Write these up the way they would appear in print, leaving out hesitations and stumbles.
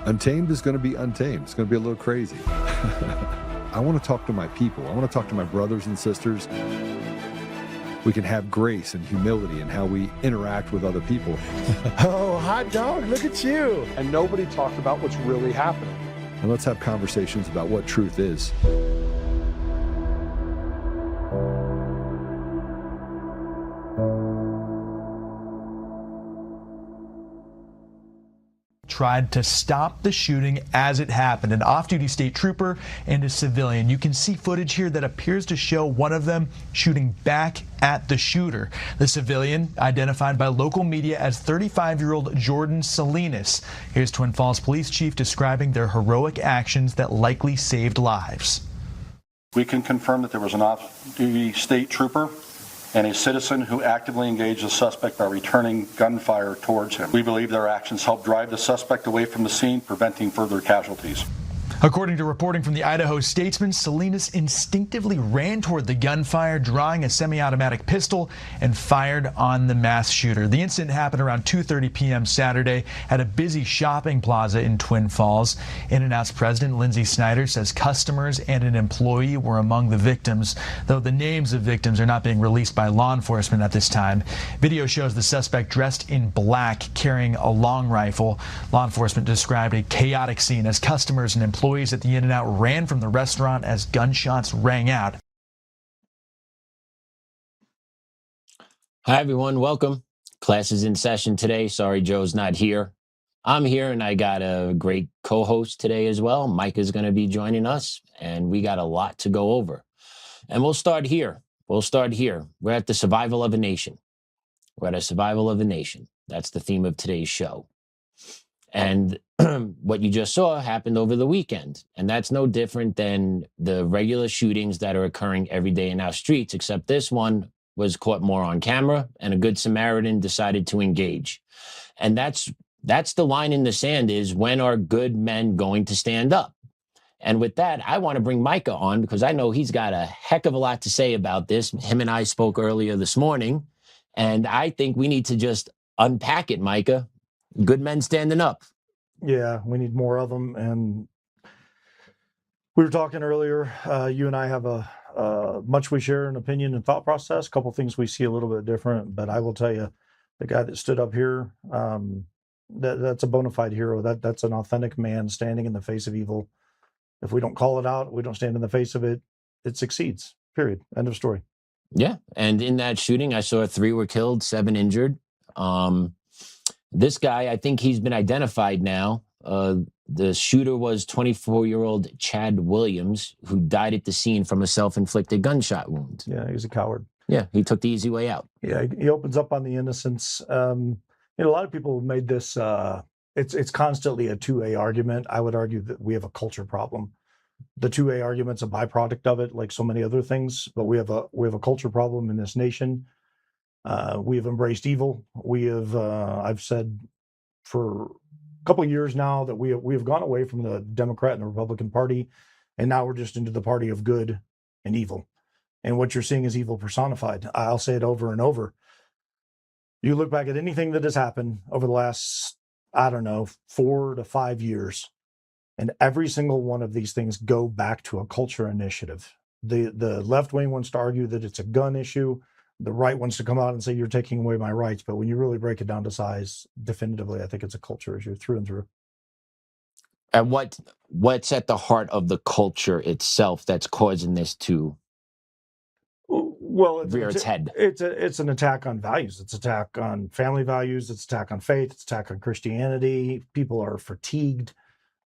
Untamed is going to be untamed. It's going to be a little crazy. I want to talk to my people. I want to talk to my brothers and sisters. We can have grace and humility in how we interact with other people. Oh, hot dog, look at you. And nobody talked about what's really happening. And let's have conversations about what truth is. Tried to stop the shooting as it happened. An off-duty state trooper and a civilian. You can see footage here that appears to show one of them shooting back at the shooter. The civilian, identified by local media as 35-year-old Jordan Salinas. Here's Twin Falls Police Chief describing their heroic actions that likely saved lives. We can confirm that there was an off-duty state trooper and a citizen who actively engaged the suspect by returning gunfire towards him. We believe their actions helped drive the suspect away from the scene, preventing further casualties. According to reporting from the Idaho Statesman, Salinas instinctively ran toward the gunfire, drawing a semi-automatic pistol and fired on the mass shooter. The incident happened around 2:30 p.m. Saturday at a busy shopping plaza in Twin Falls. In-N-Out's president, Lindsay Snyder, says customers and an employee were among the victims, though the names of victims are not being released by law enforcement at this time. Video shows the suspect dressed in black, carrying a long rifle. Law enforcement described a chaotic scene as customers and employees at the In-N-Out ran from the restaurant as gunshots rang out. Hi, everyone. Welcome. Class is in session today. Sorry, Joe's not here. I'm here, and I got a great co-host today as well. Micah is going to be joining us, and we got a lot to go over. And we'll start here. We're at the survival of a nation. We're at a survival of a nation. That's the theme of today's show. And what you just saw happened over the weekend. And that's no different than the regular shootings that are occurring every day in our streets, except this one was caught more on camera, and a good Samaritan decided to engage. And that's the line in the sand, is when are good men going to stand up? And with that, I want to bring Micah on because I know he's got a heck of a lot to say about this. Him and I spoke earlier this morning, and I think we need to just unpack it, Micah. Good men standing up. Yeah, we need more of them. And we were talking earlier, you and I have much we share in opinion and thought process, a couple things we see a little bit different, but I will tell you, the guy that stood up here, that's a bona fide hero. That's an authentic man standing in the face of evil. If we don't call it out, we don't stand in the face of it, it succeeds, period. End of story. Yeah, and in that shooting, I saw 3 were killed, 7 injured. This guy, I think he's been identified now. The shooter was 24-year-old Chad Williams, who died at the scene from a self-inflicted gunshot wound. Yeah, he's a coward. Yeah, he took the easy way out. Yeah, he opens up on the innocents. A lot of people have made this, it's constantly a 2A argument. I would argue that we have a culture problem. The 2A argument's a byproduct of it, like so many other things, but we have a culture problem in this nation. We have embraced evil. We have, I've said for a couple of years now that we have gone away from the Democrat and the Republican Party, and now we're just into the party of good and evil. And what you're seeing is evil personified. I'll say it over and over. You look back at anything that has happened over the last, 4 to 5 years, and every single one of these things go back to a culture initiative. The left wing wants to argue that it's a gun issue. The right wants to come out and say, you're taking away my rights. But when you really break it down to size, definitively, I think it's a culture issue through and through. And what's at the heart of the culture itself that's causing this to rear its head? It's an attack on values. It's an attack on family values. It's an attack on faith. It's an attack on Christianity. People are fatigued.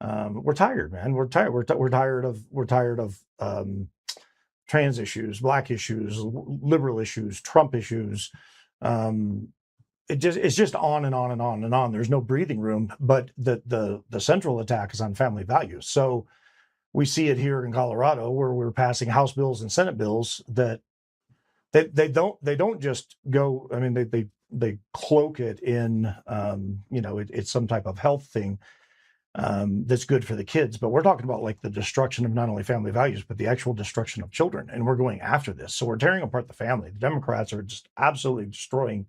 We're tired, man. We're tired. We're tired of trans issues, black issues, liberal issues, Trump issues. It's just on and on and on and on. There's no breathing room, but the central attack is on family values. So we see it here in Colorado, where we're passing House bills and Senate bills that they don't just go. I mean, they cloak it in it's some type of health thing. That's good for the kids, but we're talking about like the destruction of not only family values, but the actual destruction of children. And we're going after this. So we're tearing apart the family. The Democrats are just absolutely destroying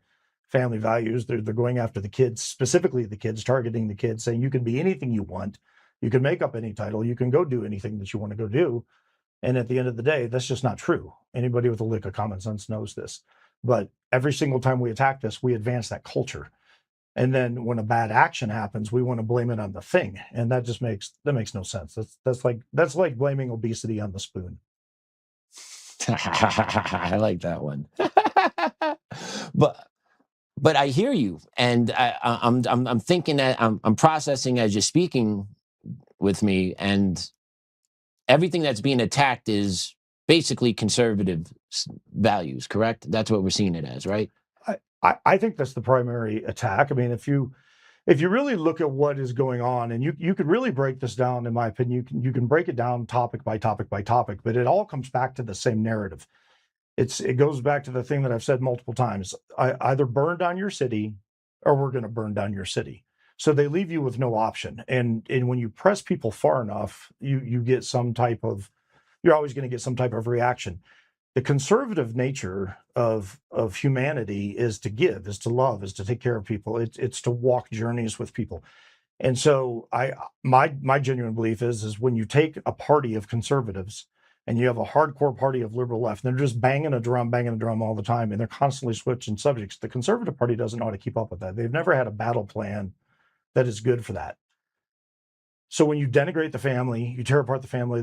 family values. They're going after the kids, specifically the kids, targeting the kids, saying you can be anything you want. You can make up any title. You can go do anything that you want to go do. And at the end of the day, that's just not true. Anybody with a lick of common sense knows this. But every single time we attack this, we advance that culture. And then when a bad action happens, we want to blame it on the thing. And that just makes no sense. That's like blaming obesity on the spoon. I like that one. But I hear you, and I'm thinking that I'm processing as you're speaking with me, and everything that's being attacked is basically conservative values, correct? That's what we're seeing it as, right? I think that's the primary attack. I mean, if you really look at what is going on, and you could really break this down, in my opinion, you can break it down topic by topic by topic, but it all comes back to the same narrative. It goes back to the thing that I've said multiple times. I either burn down your city or we're going to burn down your city. So they leave you with no option. And when you press people far enough, you get some type of, you're always going to get some type of reaction. The conservative nature of humanity is to give, is to love, is to take care of people. It's to walk journeys with people. And so my genuine belief is when you take a party of conservatives and you have a hardcore party of liberal left, and they're just banging a drum all the time, and they're constantly switching subjects, the Conservative Party doesn't know how to keep up with that. They've never had a battle plan that is good for that. So when you denigrate the family, you tear apart the family,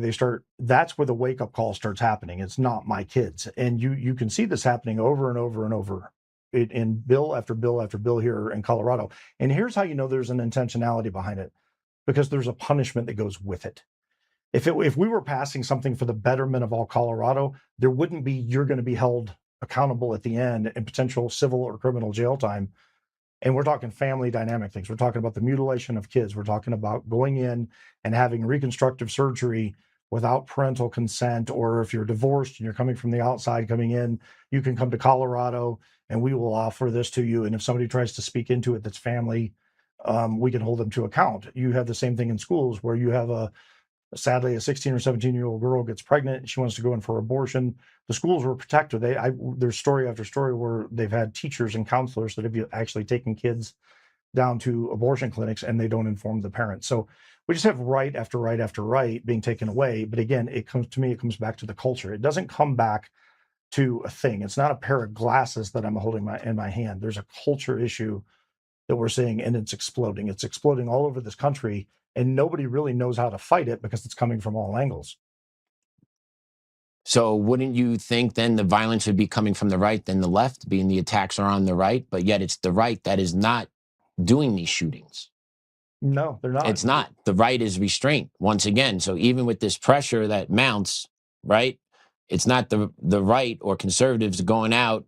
that's where the wake-up call starts happening. It's not my kids. And you can see this happening over and over and over in bill after bill after bill here in Colorado. And here's how you know there's an intentionality behind it, because there's a punishment that goes with it. If we were passing something for the betterment of all Colorado, there wouldn't be, you're going to be held accountable at the end in potential civil or criminal jail time. And we're talking family dynamic things. We're talking about the mutilation of kids. We're talking about going in and having reconstructive surgery without parental consent, or if you're divorced and you're coming from the outside coming in, you can come to Colorado and we will offer this to you. And if somebody tries to speak into it that's family, we can hold them to account. You have the same thing in schools where you have sadly, a 16 or 17-year-old girl gets pregnant and she wants to go in for abortion. The schools were protected. There's story after story where they've had teachers and counselors that have actually taken kids down to abortion clinics and they don't inform the parents. So we just have right after right after right being taken away. But again, it comes back to the culture. It doesn't come back to a thing. It's not a pair of glasses that I'm holding in my hand. There's a culture issue that we're seeing, and it's exploding. It's exploding all over this country. And nobody really knows how to fight it because it's coming from all angles. So wouldn't you think then the violence would be coming from the right than the left, being the attacks are on the right, but yet it's the right that is not doing these shootings? No, they're not. It's not. The right is restraint once again. So even with this pressure that mounts, right, it's not the right or conservatives going out,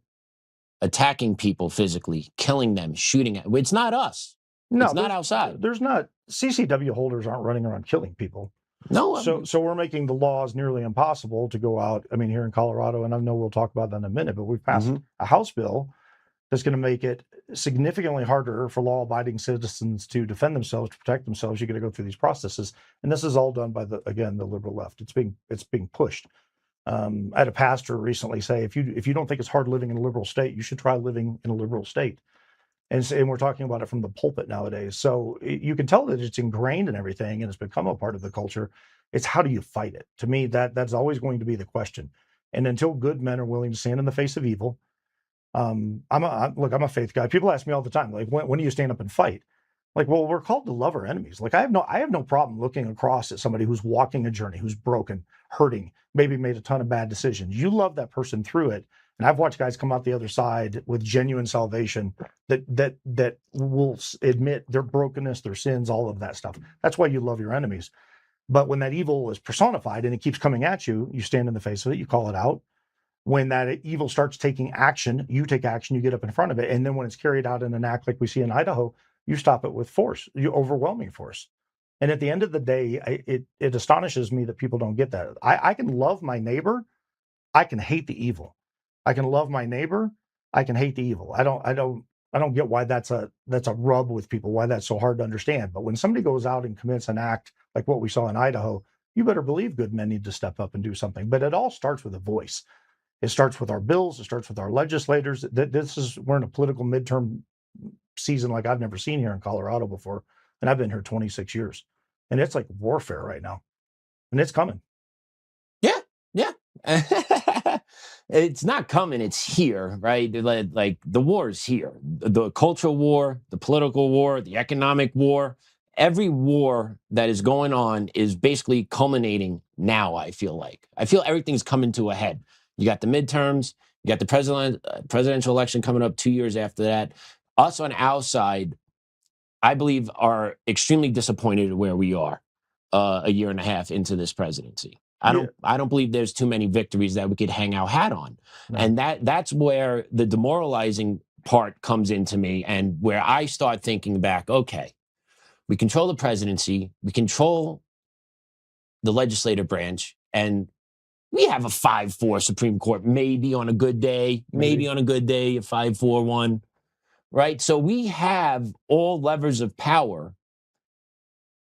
attacking people physically, killing them, shooting at. It's not us. No, it's not outside. There's not. CCW holders aren't running around killing people. No. So we're making the laws nearly impossible to go out. I mean, here in Colorado, and I know we'll talk about that in a minute, but we've passed a House bill that's going to make it significantly harder for law-abiding citizens to defend themselves, to protect themselves. You're going to go through these processes, and this is all done by the liberal left. It's being pushed. I had a pastor recently say, if you don't think it's hard living in a liberal state, you should try living in a liberal state. And we're talking about it from the pulpit nowadays. So you can tell that it's ingrained in everything and it's become a part of the culture. It's how do you fight it? To me, that's always going to be the question. And until good men are willing to stand in the face of evil, I'm a faith guy. People ask me all the time, like, when do you stand up and fight? Like, well, we're called to love our enemies. Like, I have no problem looking across at somebody who's walking a journey, who's broken, hurting, maybe made a ton of bad decisions. You love that person through it. And I've watched guys come out the other side with genuine salvation that will admit their brokenness, their sins, all of that stuff. That's why you love your enemies. But when that evil is personified and it keeps coming at you, you stand in the face of it, you call it out. When that evil starts taking action, you take action, you get up in front of it. And then when it's carried out in an act like we see in Idaho, you stop it with force, overwhelming force. And at the end of the day, it astonishes me that people don't get that. I can love my neighbor. I can hate the evil. I can love my neighbor. I can hate the evil. I don't get why that's a rub with people, why that's so hard to understand. But when somebody goes out and commits an act like what we saw in Idaho, you better believe good men need to step up and do something. But it all starts with a voice. It starts with our bills. It starts with our legislators. We're in a political midterm season like I've never seen here in Colorado before. And I've been here 26 years. And it's like warfare right now. And it's coming. Yeah. It's not coming, it's here, right? Like the war is here. The cultural war, the political war, the economic war, every war that is going on is basically culminating now, I feel like. I feel everything's coming to a head. You got the midterms, you got the presidential election coming up 2 years after that. Us on our side, I believe, are extremely disappointed where we are a year and a half into this presidency. I don't believe there's too many victories that we could hang our hat on. No. And that's where the demoralizing part comes into me, and where I start thinking back, okay, we control the presidency, we control the legislative branch, and we have a 5-4 Supreme Court, maybe on a good day, maybe on a good day, a 5-4-1, right? So we have all levers of power,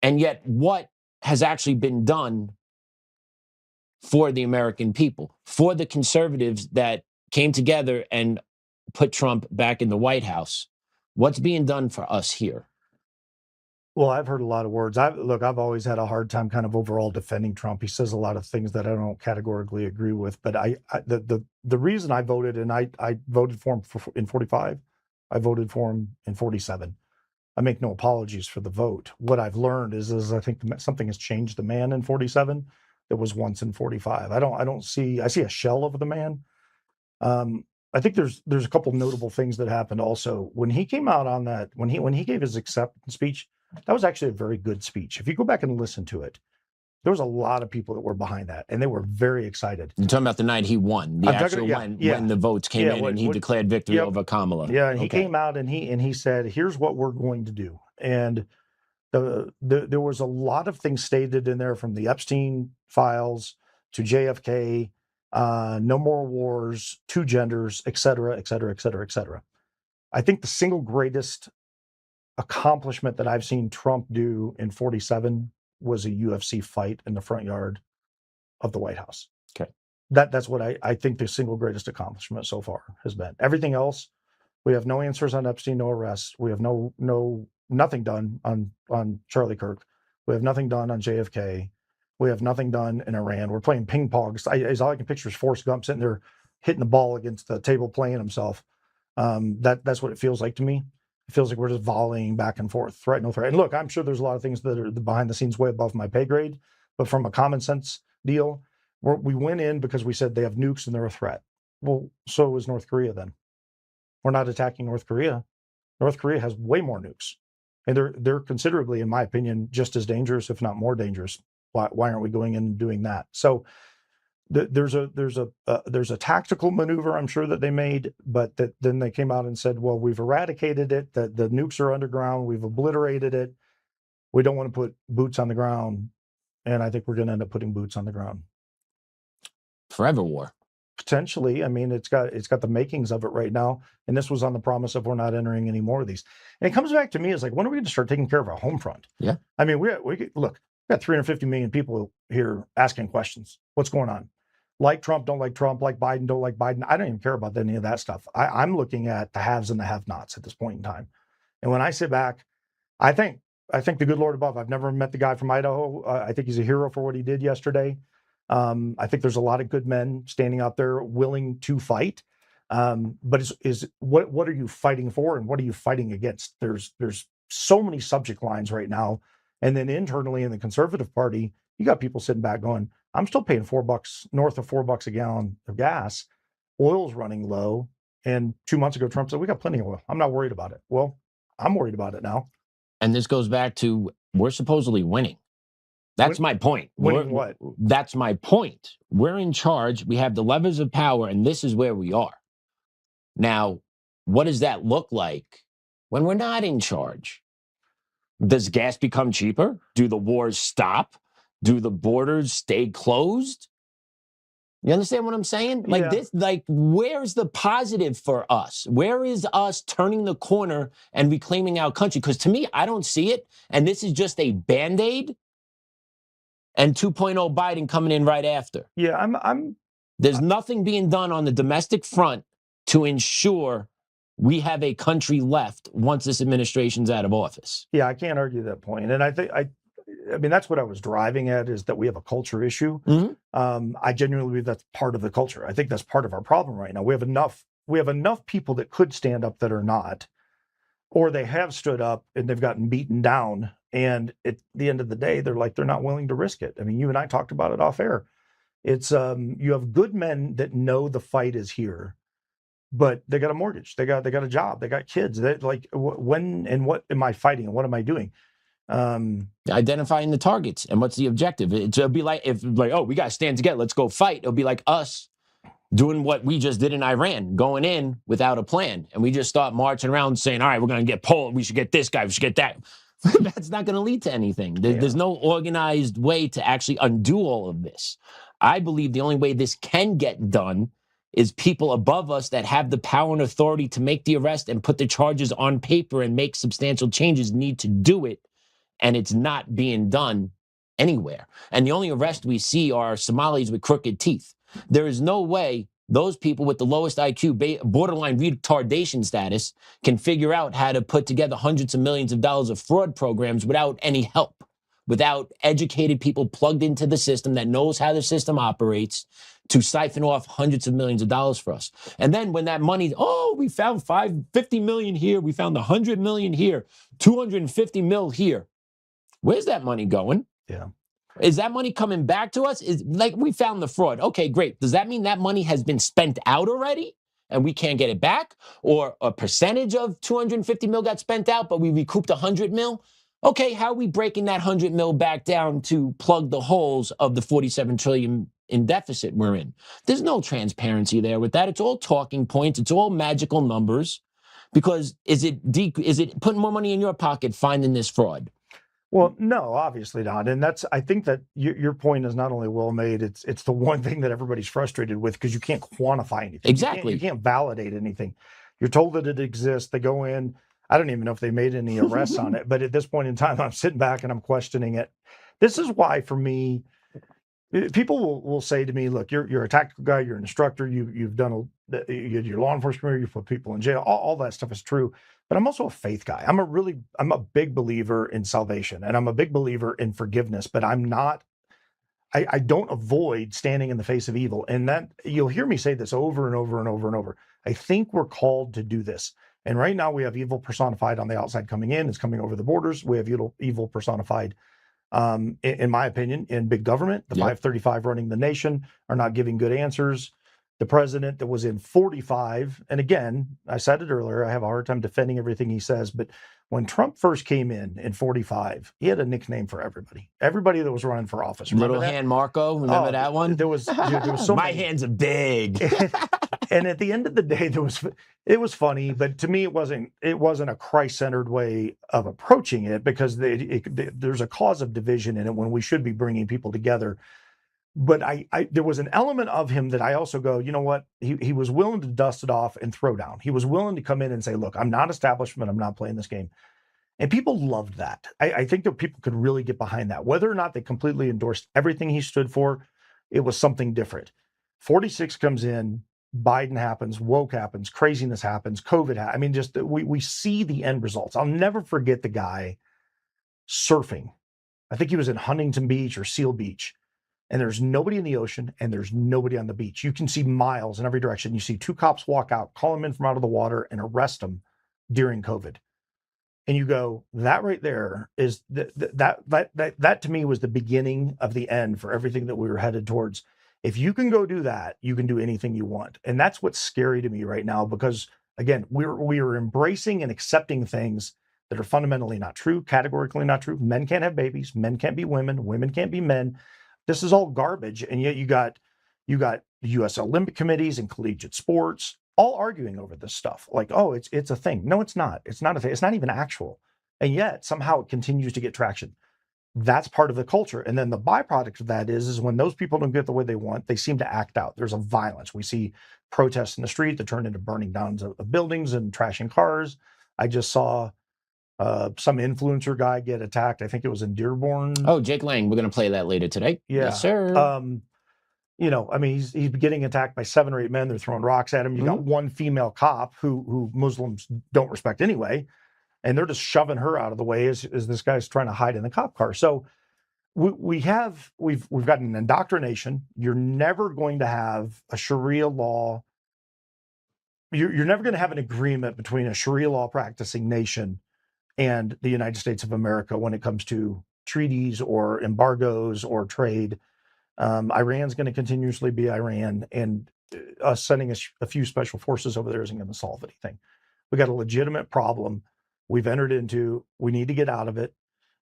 and yet what has actually been done for the American people, for the conservatives that came together and put Trump back in the White House? What's being done for us here? Well, I've heard a lot of words. I've always had a hard time kind of overall defending Trump. He says a lot of things that I don't categorically agree with. But the reason I voted, and I voted for him in 45, I voted for him in 47. I make no apologies for the vote. What I've learned is I think something has changed the man in 47 that was once in 45. I see a shell of the man. I think there's a couple of notable things that happened also when he came out on that, when he gave his acceptance speech. That was actually a very good speech. If you go back and listen to it, there was a lot of people that were behind that, and they were very excited. You're talking about the night he won, when the votes came in and he declared victory over Kamala. Yeah, and he came out and he said, "Here's what we're going to do." And there was a lot of things stated in there, from the Epstein files to JFK, no more wars, two genders, et cetera, et cetera, et cetera, et cetera. I think the single greatest accomplishment that I've seen Trump do in 47 was a UFC fight in the front yard of the White House. Okay. That's what I think the single greatest accomplishment so far has been. Everything else, we have no answers on Epstein, no arrests. We have nothing done on Charlie Kirk. We have nothing done on JFK. We have nothing done in Iran. We're playing ping pong. All I can picture is Forrest Gump sitting there hitting the ball against the table, playing himself. That's what it feels like to me. It feels like we're just volleying back and forth, threat, no threat. And look, I'm sure there's a lot of things that are behind the scenes way above my pay grade, but from a common sense deal, we went in because we said they have nukes and they're a threat. Well, so is North Korea then. We're not attacking North Korea. North Korea has way more nukes, and they're considerably, in my opinion, just as dangerous, if not more dangerous. Why aren't we going in and doing that? So there's a tactical maneuver, I'm sure, that they made, but then they came out and said, well, we've eradicated it, that the nukes are underground, we've obliterated it, we don't want to put boots on the ground, and I think we're going to end up putting boots on the ground. Forever war. Potentially. I mean, it's got the makings of it right now, and this was on the promise of we're not entering any more of these. And it comes back to me as like, when are we going to start taking care of our home front? Yeah. I mean, we got 350 million people here asking questions. What's going on? Like Trump, don't like Trump, like Biden, don't like Biden. I don't even care about any of that stuff. I'm looking at the haves and the have-nots at this point in time. And when I sit back, I think the good Lord above, I've never met the guy from Idaho. I think he's a hero for what he did yesterday. I think there's a lot of good men standing out there willing to fight. But what are you fighting for, and what are you fighting against? There's so many subject lines right now. And then internally in the Conservative Party, you got people sitting back going, I'm still paying $4, north of $4 a gallon of gas. Oil's running low. And 2 months ago, Trump said, we got plenty of oil. I'm not worried about it. Well, I'm worried about it now. And this goes back to, we're supposedly winning. That's my point. Winning what? That's my point. We're in charge. We have the levers of power, and this is where we are. Now, what does that look like when we're not in charge? Does gas become cheaper? Do the wars stop? Do the borders stay closed? You understand what I'm saying? Like this, where's the positive for us? Where is us turning the corner and reclaiming our country? Because to me, I don't see it. And this is just a Band-Aid, and 2.0 Biden coming in right after. Yeah, I'm There's nothing being done on the domestic front to ensure we have a country left once this administration's out of office. Yeah, I can't argue that point. And I mean, that's what I was driving at, is that we have a culture issue. I genuinely believe that's part of the culture. I think that's part of our problem right now. We have enough people that could stand up that are not, or they have stood up and they've gotten beaten down. And at the end of the day, they're not willing to risk it. I mean, you and I talked about it off air. It's you have good men that know the fight is here, but they got a mortgage, they got a job, they got kids. They when and what am I fighting and what am I doing? Identifying the targets and what's the objective. It'll be like, oh, we got to stand together, let's go fight. It'll be like us doing what we just did in Iran, going in without a plan. And we just start marching around saying, all right, we're going to get Poland, we should get this guy, we should get that. That's not going to lead to anything. There's no organized way to actually undo all of this. I believe the only way this can get done is people above us that have the power and authority to make the arrest and put the charges on paper and make substantial changes need to do it. And it's not being done anywhere. And the only arrest we see are Somalis with crooked teeth. There is no way those people with the lowest IQ, borderline retardation status, can figure out how to put together hundreds of millions of dollars of fraud programs without any help, without educated people plugged into the system that knows how the system operates to siphon off hundreds of millions of dollars for us. And then when that money, we found 50 million here, we found 100 million here, 250 mil here. Where's that money going? Yeah. Is that money coming back to us? Is like, we found the fraud. Okay, great. Does that mean that money has been spent out already and we can't get it back? Or a percentage of 250 mil got spent out, but we recouped 100 mil? Okay, how are we breaking that 100 mil back down to plug the holes of the 47 trillion in deficit we're in? There's no transparency there with that. It's all talking points. It's all magical numbers. Because is it putting more money in your pocket finding this fraud? Well, no, obviously not. And I think that your point is not only well made, it's the one thing that everybody's frustrated with, because you can't quantify anything. Exactly. You can't validate anything. You're told that it exists. They go in. I don't even know if they made any arrests on it. But at this point in time, I'm sitting back and I'm questioning it. This is why, for me, people will say to me, look, you're a tactical guy, you're an instructor, you've done your law enforcement career, you put people in jail, all that stuff is true. But I'm also a faith guy. I'm a big believer in salvation, and I'm a big believer in forgiveness, but I don't avoid standing in the face of evil. And that, you'll hear me say this over and over and over and over. I think we're called to do this. And right now we have evil personified on the outside coming in. It's coming over the borders. We have evil personified, in my opinion, in big government. The 535 running the nation are not giving good answers. The president that was in 45, and again, I said it earlier, I have a hard time defending everything he says, but when Trump first came in 45, he had a nickname for everybody. Everybody that was running for office. Little hand Marco, remember that one? There was so My many. hands are big. And at the end of the day, it was funny, but to me, it wasn't a Christ-centered way of approaching it, because there's a cause of division in it when we should be bringing people together. But there was an element of him that I also go, you know what? He was willing to dust it off and throw down. He was willing to come in and say, look, I'm not establishment. I'm not playing this game. And people loved that. I think that people could really get behind that. Whether or not they completely endorsed everything he stood for, it was something different. 46 comes in, Biden happens, woke happens, craziness happens, COVID happens. I mean, just we see the end results. I'll never forget the guy surfing. I think he was in Huntington Beach or Seal Beach. And there's nobody in the ocean and there's nobody on the beach. You can see miles in every direction. You see two cops walk out, call him in from out of the water, and arrest him during COVID. And you go, that right there is that to me was the beginning of the end for everything that we were headed towards. If you can go do that, you can do anything you want. And that's what's scary to me right now, because again, we are embracing and accepting things that are fundamentally not true, categorically not true. Men can't have babies, men can't be women, women can't be men. This is all garbage. And yet you got U.S. Olympic committees and collegiate sports all arguing over this stuff. Like, oh, it's a thing. No, it's not. It's not a thing. It's not even actual. And yet somehow it continues to get traction. That's part of the culture. And then the byproduct of that is when those people don't get the way they want, they seem to act out. There's a violence. We see protests in the street that turn into burning down of buildings and trashing cars. I just saw some influencer guy get attacked. I think it was in Dearborn. Oh, Jake Lang. We're going to play that later today. Yeah. Yes, sir. you know, I mean, he's getting attacked by 7 or 8 men. They're throwing rocks at him. You got one female cop who Muslims don't respect anyway, and they're just shoving her out of the way as this guy's trying to hide in the cop car. So we've got an indoctrination. You're never going to have a Sharia law. You're never going to have an agreement between a Sharia law practicing nation and the United States of America when it comes to treaties or embargoes or trade. Iran's going to continuously be Iran, and us sending a few special forces over there isn't going to solve anything. We got a legitimate problem we've entered into. We need to get out of it.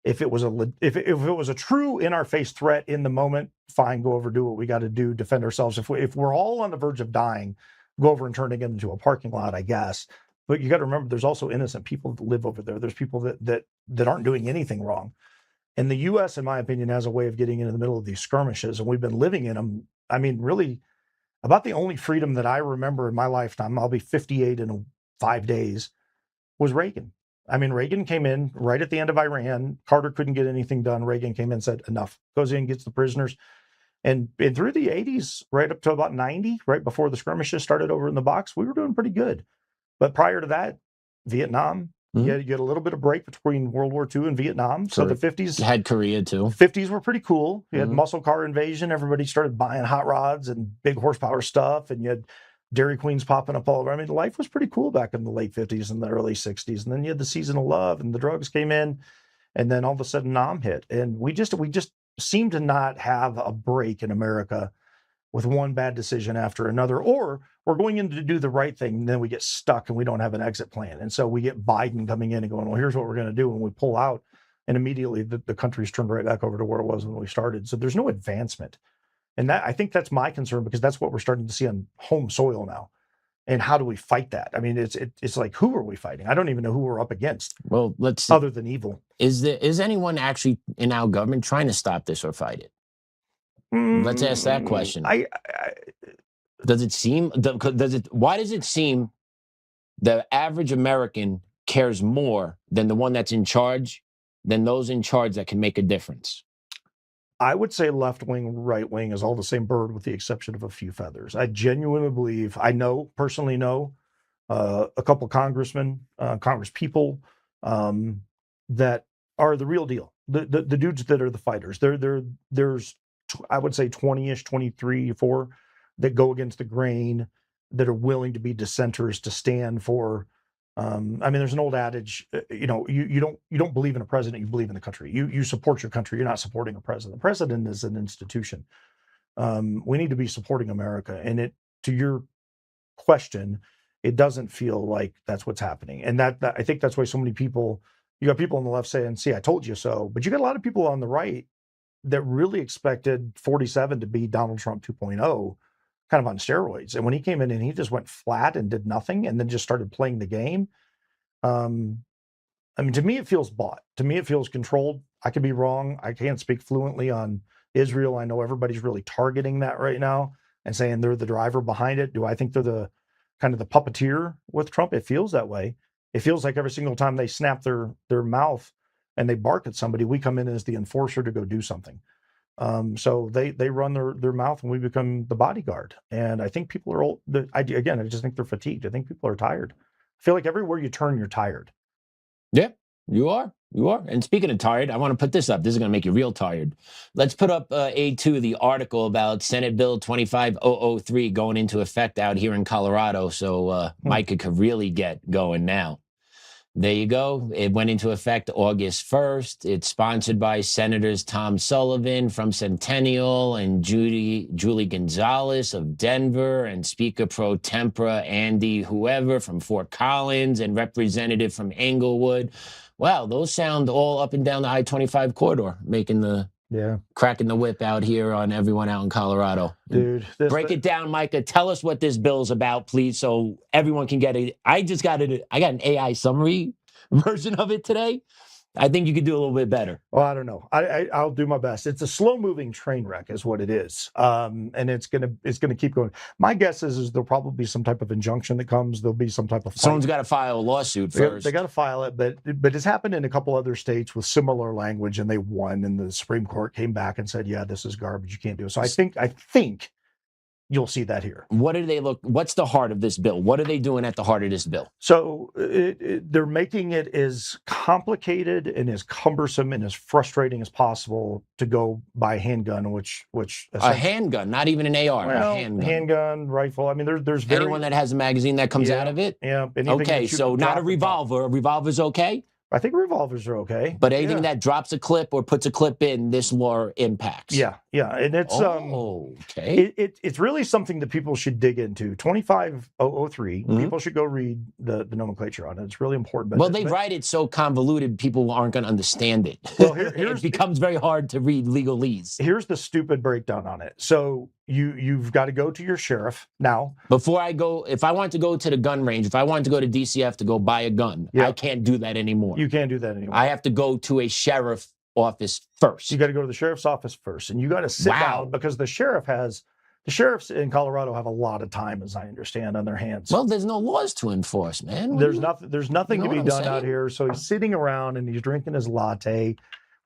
If it was a true in our face threat in the moment, fine, go over, do what we got to do, defend ourselves. If we're all on the verge of dying, go over and turn it into a parking lot, I guess. But you got to remember, there's also innocent people that live over there. There's people that aren't doing anything wrong. And the U.S., in my opinion, has a way of getting into the middle of these skirmishes, and we've been living in them. I mean, really, about the only freedom that I remember in my lifetime, I'll be 58 in 5 days, was Reagan. I mean, Reagan came in right at the end of Iran. Carter couldn't get anything done. Reagan came in and said, enough. Goes in, gets the prisoners. And through the 80s, right up to about 90, right before the skirmishes started over in the box, we were doing pretty good. But prior to that, Vietnam, you had a little bit of break between World War II and Vietnam. So the 50s. You had Korea too. 50s were pretty cool. You had muscle car invasion. Everybody started buying hot rods and big horsepower stuff. And you had Dairy Queens popping up all over. I mean, life was pretty cool back in the late 50s and the early 60s. And then you had the season of love and the drugs came in. And then all of a sudden, Nam hit. And we just seem to not have a break in America with one bad decision after another, or we're going in to do the right thing, and then we get stuck and we don't have an exit plan. And so we get Biden coming in and going, well, here's what we're going to do. And we pull out, and immediately the country's turned right back over to where it was when we started. So there's no advancement. And that, I think that's my concern, because that's what we're starting to see on home soil now. And how do we fight that? I mean, it's like, who are we fighting? I don't even know who we're up against. Well, let's other than evil. Is anyone actually in our government trying to stop this or fight it? Let's ask that question. Does it seem? Why does it seem the average American cares more than the one that's in charge than those in charge that can make a difference? I would say left wing, right wing is all the same bird with the exception of a few feathers. I genuinely believe, personally know a couple congressmen, congresspeople that are the real deal. The dudes that are the fighters. There's I would say 20-ish, 23, 4 that go against the grain, that are willing to be dissenters, to stand for. I mean, there's an old adage, you don't believe in a president, you believe in the country. You support your country, you're not supporting a president. The president is an institution. We need to be supporting America. And to your question, it doesn't feel like that's what's happening. And that I think that's why so many people, you got people on the left saying, see, I told you so. But you got a lot of people on the right that really expected 47 to be Donald Trump 2.0, kind of on steroids. And when he came in and he just went flat and did nothing and then just started playing the game. I mean, to me, it feels bought. To me, it feels controlled. I could be wrong. I can't speak fluently on Israel. I know everybody's really targeting that right now and saying they're the driver behind it. Do I think they're the kind of the puppeteer with Trump? It feels that way. It feels like every single time they snap their mouth and they bark at somebody, we come in as the enforcer to go do something. So they run their mouth and we become the bodyguard. And I think people are old. I just think they're fatigued. I think people are tired. I feel like everywhere you turn, you're tired. Yeah, you are. You are. And speaking of tired, I want to put this up. This is going to make you real tired. Let's put up A2, the article about Senate Bill 25003 going into effect out here in Colorado. So Micah could really get going now. There you go. It went into effect August 1st. It's sponsored by Senators Tom Sullivan from Centennial and Julie Gonzalez of Denver and Speaker Pro Tempora Andy whoever from Fort Collins and Representative from Englewood. Wow, those sound all up and down the I-25 corridor, making the cracking the whip out here on everyone out in Colorado. Dude, break it down, Micah. Tell us what this bill's about, please, so everyone can get it. I got an AI summary version of it today. I think you could do a little bit better. Well, I don't know. I'll do my best. It's a slow-moving train wreck, is what it is, and it's gonna keep going. My guess is there'll probably be some type of injunction that comes. There'll be some type of fight. Someone's got to file a lawsuit first. They got to file it, but it's happened in a couple other states with similar language, and they won. And the Supreme Court came back and said, "Yeah, this is garbage. You can't do it." So I think you'll see that here. What do they look? What's the heart of this bill? What are they doing at the heart of this bill? So they're making it as complicated and as cumbersome and as frustrating as possible to go buy a handgun, which A handgun, not even an AR, well, a handgun. handgun, rifle. I mean, there's very, Anyone that has a magazine that comes out of it? Yeah. Okay, so not a revolver. A revolver's okay? I think revolvers are okay. But anything that drops a clip or puts a clip in, this law impacts. Yeah, and it's okay. It's really something that people should dig into. 25003. People should go read the nomenclature on it. It's really important. Well, they write it so convoluted, people aren't going to understand it. Well, it becomes very hard to read legalese. Here's the stupid breakdown on it. So you've got to go to your sheriff now. Before I go, if I want to go to the gun range, if I want to go to DCF to go buy a gun, I can't do that anymore. You can't do that anymore. I have to go to a sheriff office first. You got to go to the sheriff's office first, and you got to sit down because the sheriffs in Colorado have a lot of time, as I understand, on their hands. Well, there's no laws to enforce, man. There's nothing to be done out here. So he's sitting around and he's drinking his latte.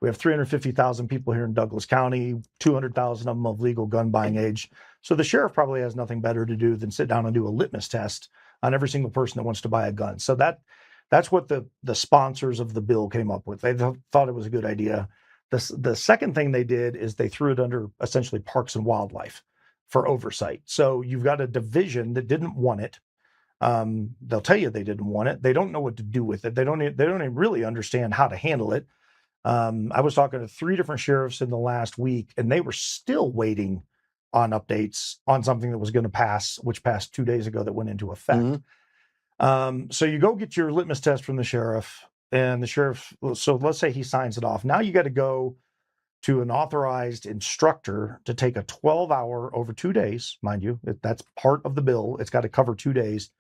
We have 350,000 people here in Douglas County, 200,000 of them of legal gun buying age. So the sheriff probably has nothing better to do than sit down and do a litmus test on every single person that wants to buy a gun. So that's what the sponsors of the bill came up with. They thought it was a good idea. The second thing they did is they threw it under essentially Parks and Wildlife for oversight. So you've got a division that didn't want it. They'll tell you they didn't want it. They don't know what to do with it. They don't even really understand how to handle it. I was talking to 3 different sheriffs in the last week, and they were still waiting on updates on something that was going to pass, which passed 2 days ago that went into effect. So you go get your litmus test from the sheriff, and the sheriff, so let's say he signs it off. Now you got to go to an authorized instructor to take a 12-hour over 2 days, mind you, that's part of the bill. It's got to cover 2 days.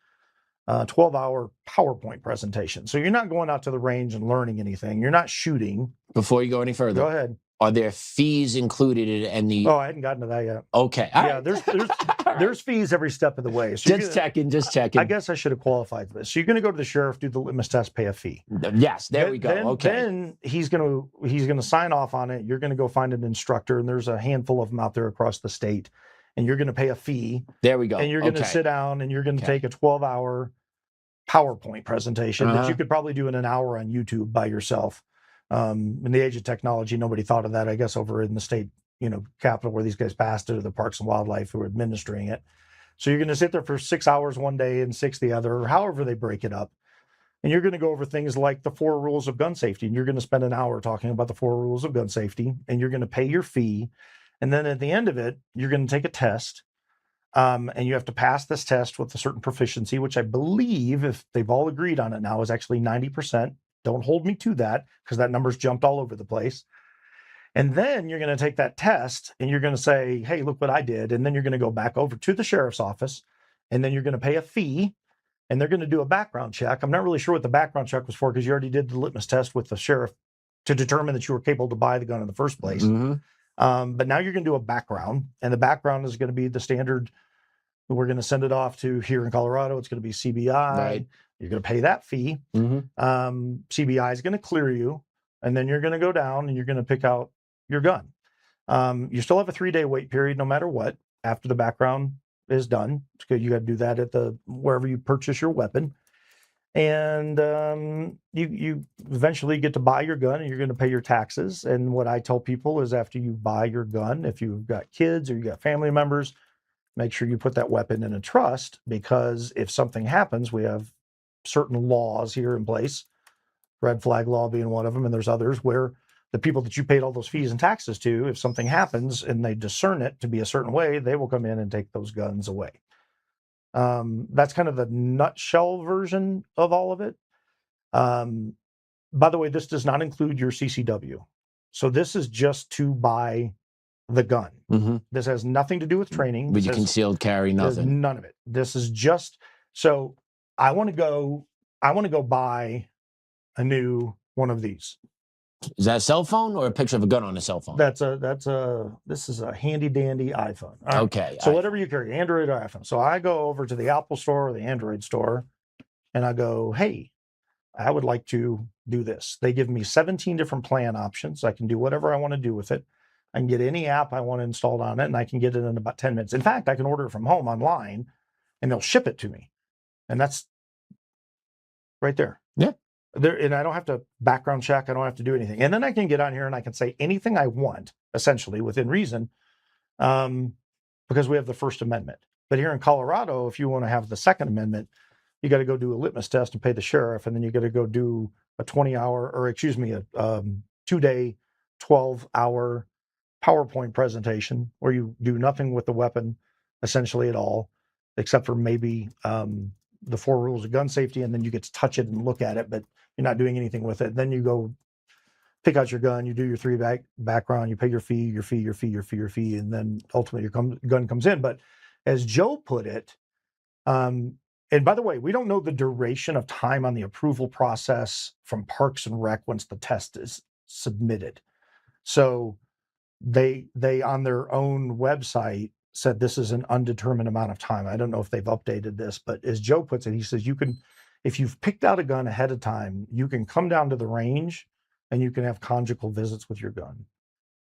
12-hour PowerPoint presentation. So you're not going out to the range and learning anything. You're not shooting. Before you go any further, go ahead. Are there fees included in any? Oh, I hadn't gotten to that yet. Okay. There's fees every step of the way. So just checking. I guess I should have qualified for this. So you're going to go to the sheriff, do the litmus test, pay a fee. Yes, we go. Okay. Then he's going to sign off on it. You're going to go find an instructor, and there's a handful of them out there across the state. And you're going to pay a fee. There we go. And you're going to sit down and you're going to take a 12-hour PowerPoint presentation that you could probably do in an hour on YouTube by yourself. In the age of technology, nobody thought of that, I guess, over in the state, capital where these guys passed it, or the Parks and Wildlife who are administering it. So you're going to sit there for 6 hours one day and 6 the other, or however they break it up. And you're going to go over things like the 4 rules of gun safety. And you're going to spend an hour talking about the 4 rules of gun safety, and you're going to pay your fee. And then at the end of it, you're going to take a test. And you have to pass this test with a certain proficiency, which I believe, if they've all agreed on it now, is actually 90%. Don't hold me to that, because that number's jumped all over the place. And then you're going to take that test and you're going to say, hey, look what I did. And then you're going to go back over to the sheriff's office, and then you're going to pay a fee, and they're going to do a background check. I'm not really sure what the background check was for, because you already did the litmus test with the sheriff to determine that you were capable to buy the gun in the first place. But now you're going to do a background, and the background is going to be the standard. We're going to send it off to here in Colorado. It's going to be CBI. Right. You're going to pay that fee. CBI is going to clear you, and then you're going to go down and you're going to pick out your gun. You still have a 3-day wait period, no matter what, after the background is done. You got to do that at wherever you purchase your weapon. And you eventually get to buy your gun, and you're going to pay your taxes. And what I tell people is, after you buy your gun, if you've got kids or you got family members, make sure you put that weapon in a trust, because if something happens, we have certain laws here in place, red flag law being one of them, and there's others where the people that you paid all those fees and taxes to, if something happens and they discern it to be a certain way, they will come in and take those guns away. That's kind of the nutshell version of all of it. By the way, this does not include your CCW. So this is just to buy the gun. This has nothing to do with training. With your concealed carry, nothing. None of it. This is just, so I want to go buy a new one of these. Is that a cell phone or a picture of a gun on a cell phone? This is a handy dandy iPhone. Right. Okay. So whatever you carry, Android or iPhone. So I go over to the Apple store or the Android store, and I go, hey, I would like to do this. They give me 17 different plan options. I can do whatever I want to do with it. I can get any app I want installed on it, and I can get it in about 10 minutes. In fact, I can order it from home online, and they'll ship it to me. And that's right there. Yeah. And I don't have to background check. I don't have to do anything. And then I can get on here and I can say anything I want, essentially, within reason, because we have the First Amendment. But here in Colorado, if you want to have the Second Amendment, you got to go do a litmus test and pay the sheriff, and then you got to go do a 2-day, 12-hour PowerPoint presentation where you do nothing with the weapon, essentially at all, except for maybe the 4 rules of gun safety, and then you get to touch it and look at it, but you're not doing anything with it. Then you go pick out your gun, you do your 3 background, you pay your fee, and then ultimately your gun comes in. But as Joe put it, and by the way, we don't know the duration of time on the approval process from Parks and Rec once the test is submitted. So they on their own website said this is an undetermined amount of time. I don't know if they've updated this, but as Joe puts it, he says if you've picked out a gun ahead of time, you can come down to the range and you can have conjugal visits with your gun.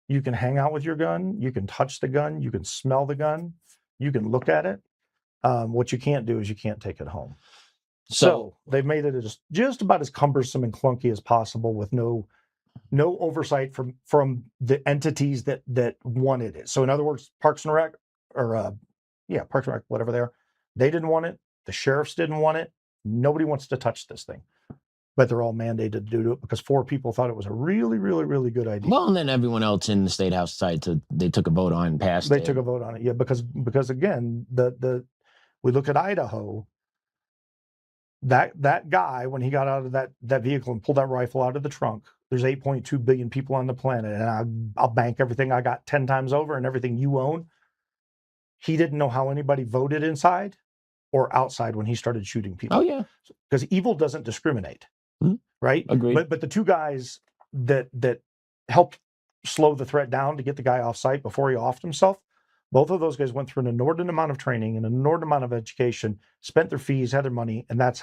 You can hang out with your gun. You can touch the gun. You can smell the gun. You can look at it. What you can't do is you can't take it home. So they've made it just about as cumbersome and clunky as possible with no oversight from the entities that wanted it. So in other words, Parks and Rec, Parks and Rec, whatever they are, they didn't want it. The sheriffs didn't want it. Nobody wants to touch this thing. But they're all mandated to do it because 4 people thought it was a really, really, really good idea. Well, and then everyone else in the State House decided they took a vote on and passed it. They took a vote on it, yeah, because again, we look at Idaho. That guy, when he got out of that vehicle and pulled that rifle out of the trunk, there's 8.2 billion people on the planet, and I'll bank everything I got 10 times over and everything you own. He didn't know how anybody voted inside or outside when he started shooting people. Oh yeah, because evil doesn't discriminate, right? Agreed. But the 2 guys that helped slow the threat down to get the guy off site before he offed himself, both of those guys went through an inordinate amount of training and an inordinate amount of education, spent their fees, had their money, and that's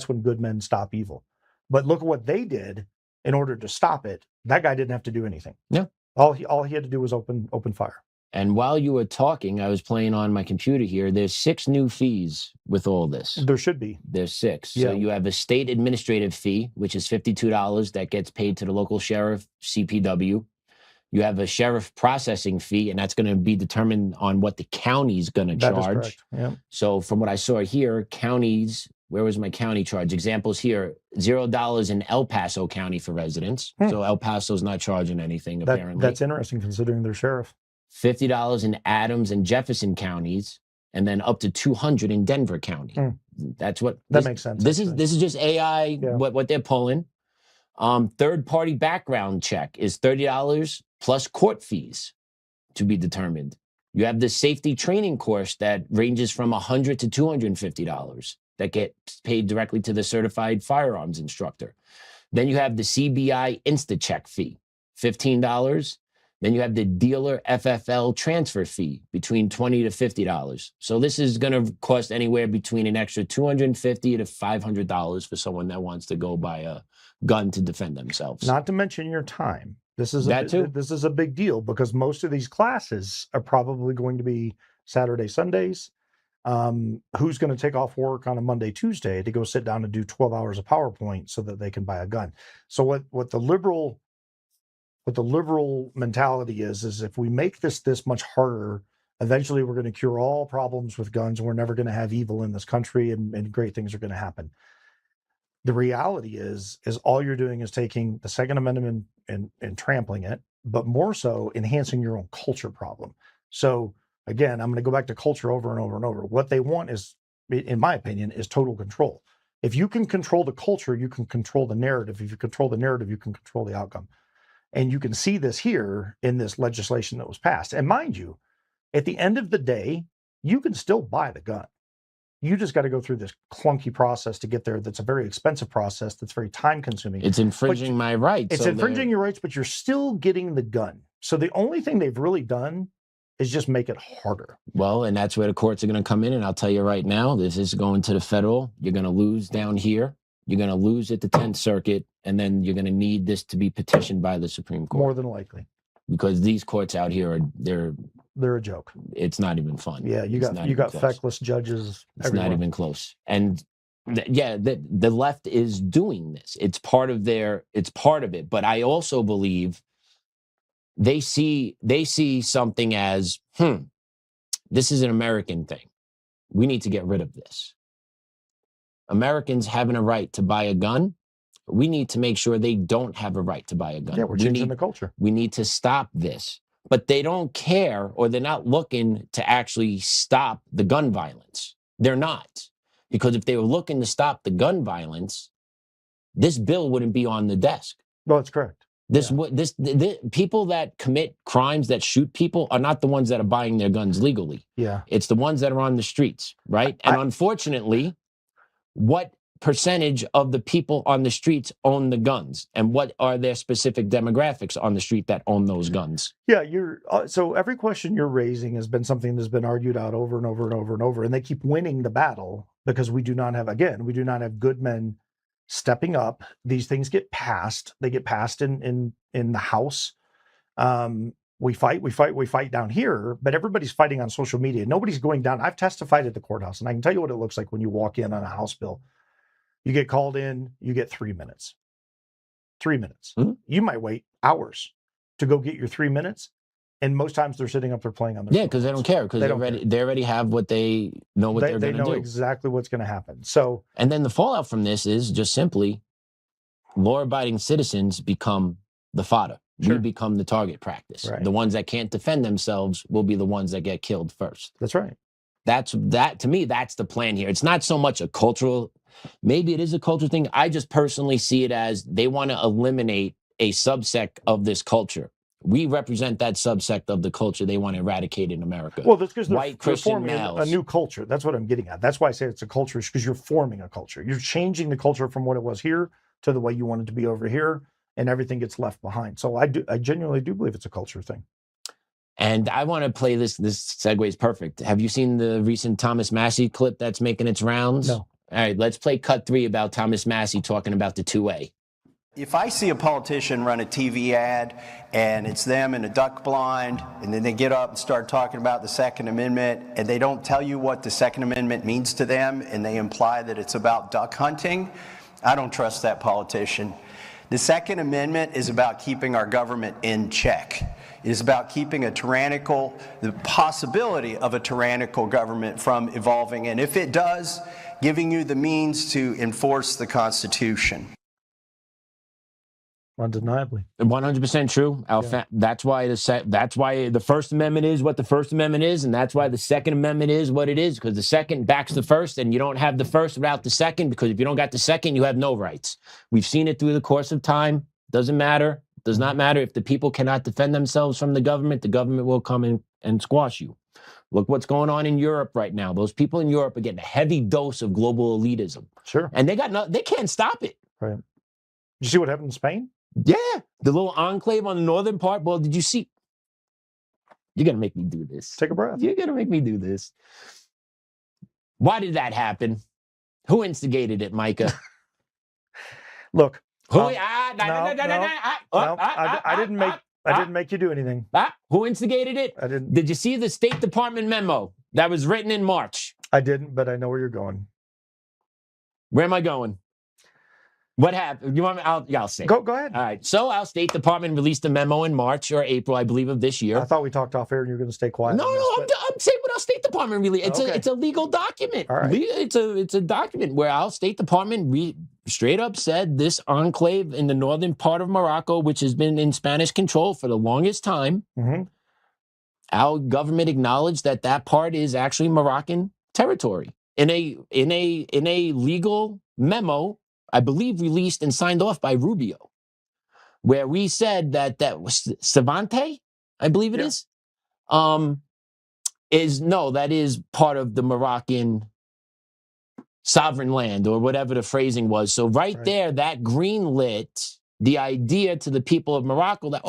when good men stop evil. But look at what they did in order to stop it. That guy didn't have to do anything. Yeah. All he had to do was open fire. And while you were talking, I was playing on my computer here. There's 6 new fees with all this. There should be. There's 6. Yeah. So you have a state administrative fee, which is $52 that gets paid to the local sheriff, CPW. You have a sheriff processing fee, and that's going to be determined on what the county's going to charge. That is correct. Yeah. So from what I saw here, counties, where was my county charge? Examples here, $0 in El Paso County for residents. So El Paso's not charging anything, apparently. That's interesting considering their sheriff. $50 in Adams and Jefferson counties, and then up to $200 in Denver County. That's what that makes sense. This is just AI, what they're pulling. Third-party background check is $30 plus court fees to be determined. You have the safety training course that ranges from $100 to $250 that gets paid directly to the certified firearms instructor. Then you have the CBI InstaCheck fee, $15. Then you have the dealer FFL transfer fee between $20 to $50. So this is going to cost anywhere between an extra $250 to $500 for someone that wants to go buy a gun to defend themselves. Not to mention your time. This is This is a big deal because most of these classes are probably going to be Saturday, Sundays. Who's going to take off work on a Monday, Tuesday to go sit down and do 12 hours of PowerPoint so that they can buy a gun? So what the liberal mentality is if we make this much harder, eventually we're going to cure all problems with guns and we're never going to have evil in this country and great things are going to happen. The reality is all you're doing is taking the Second Amendment and trampling it, but more so enhancing your own culture problem. So again, I'm going to go back to culture over and over and over. What they want is, in my opinion, is total control. If you can control the culture, you can control the narrative. If you control the narrative, you can control the outcome. And you can see this here in this legislation that was passed. And mind you, at the end of the day, you can still buy the gun. You just got to go through this clunky process to get there. That's a very expensive process. That's very time consuming. It's infringing my rights. It's infringing your rights, but you're still getting the gun. So the only thing they've really done is just make it harder. Well, and that's where the courts are going to come in. And I'll tell you right now, this is going to the federal. You're going to lose down here. You're going to lose at the 10th Circuit. And then you're going to need this to be petitioned by the Supreme Court. More than likely. because these courts out here They're a joke. it's not even fun. Yeah, you It's got not you even got close. feckless judges. It's everywhere. not even close. And the left is doing this. It's part of it. But I also believe they see something as, this is an American thing. We need to get rid of this. Americans having a right to buy a gun, we need to make sure they don't have a right to buy a gun. Yeah, we're changing the culture. We need to stop this. But they don't care, or they're not looking to actually stop the gun violence. They're not. Because if they were looking to stop the gun violence, this bill wouldn't be on the desk. No, that's correct. This people that commit crimes, that shoot people, are not the ones that are buying their guns legally. Yeah. It's the ones that are on the streets, right? And unfortunately, what percentage of the people on the streets own the guns, and what are their specific demographics on the street that own those guns? Yeah, so every question you're raising has been something that's been argued out over and over and over and over, and they keep winning the battle because we do not have good men stepping up. These things get passed. They get passed in the House. We fight down here, but everybody's fighting on social media. Nobody's going down. I've testified at the courthouse, and I can tell you what it looks like when you walk in on a House bill. You get called in, you get 3 minutes. 3 minutes. Mm-hmm. You might wait hours to go get your 3 minutes. And most times they're sitting up there playing on their Yeah, because they don't care, because they already have what they know what they're going to do. They know exactly what's going to happen. So, and then the fallout from this is just simply law-abiding citizens become the fodder. Sure. We become the target practice. Right. The ones that can't defend themselves will be the ones that get killed first. That's right. To me, that's the plan here. It's not so much a cultural, maybe it is a cultural thing. I just personally see it as they want to eliminate a subsect of this culture. We represent that subsect of the culture they want to eradicate in America. Well, that's because white Christian forming males. a new culture. That's what I'm getting at. That's why I say it's a culture, because you're forming a culture. You're changing the culture from what it was here to the way you want it to be over here, and everything gets left behind. So I genuinely do believe it's a culture thing. And I want to play this. This segue is perfect. Have you seen the recent Thomas Massie clip that's making its rounds? No. All right, let's play cut 3 about Thomas Massie talking about the 2A. If I see a politician run a TV ad and it's them in a duck blind, and then they get up and start talking about the Second Amendment, and they don't tell you what the Second Amendment means to them, and they imply that it's about duck hunting, I don't trust that politician. The Second Amendment is about keeping our government in check. It is about keeping the possibility of a tyrannical government from evolving, and if it does, giving you the means to enforce the Constitution. Undeniably. 100% true. That's why the First Amendment is what the First Amendment is, and that's why the Second Amendment is what it is, because the Second backs the First, and you don't have the First without the Second, because if you don't got the Second, you have no rights. We've seen it through the course of time. Doesn't matter. Does not matter. If the people cannot defend themselves from the government will come in and squash you. Look what's going on in Europe right now. Those people in Europe are getting a heavy dose of global elitism. Sure. And they can't stop it. Right. Did you see what happened in Spain? Yeah, the little enclave on the northern part. Well, did you see? You're going to make me do this. Take a breath. You're going to make me do this. Why did that happen? Who instigated it, Micah? Look. I didn't make you do anything. Who instigated it? I didn't. Did you see the State Department memo that was written in March? I didn't, but I know where you're going. Where am I going? What happened? You want me? I'll say. Go ahead. All right. So our State Department released a memo in March or April, I believe, of this year. I thought we talked off air and you're going to stay quiet. No, I'm saying what our State Department released. It's a legal document. All right. It's a document where our State Department straight up said this enclave in the northern part of Morocco, which has been in Spanish control for the longest time, our government acknowledged that part is actually Moroccan territory. In a legal memo, I believe released and signed off by Rubio, where we said that was Savante, I believe it is that is part of the Moroccan sovereign land, or whatever the phrasing was. So right there, that green lit the idea to the people of Morocco that,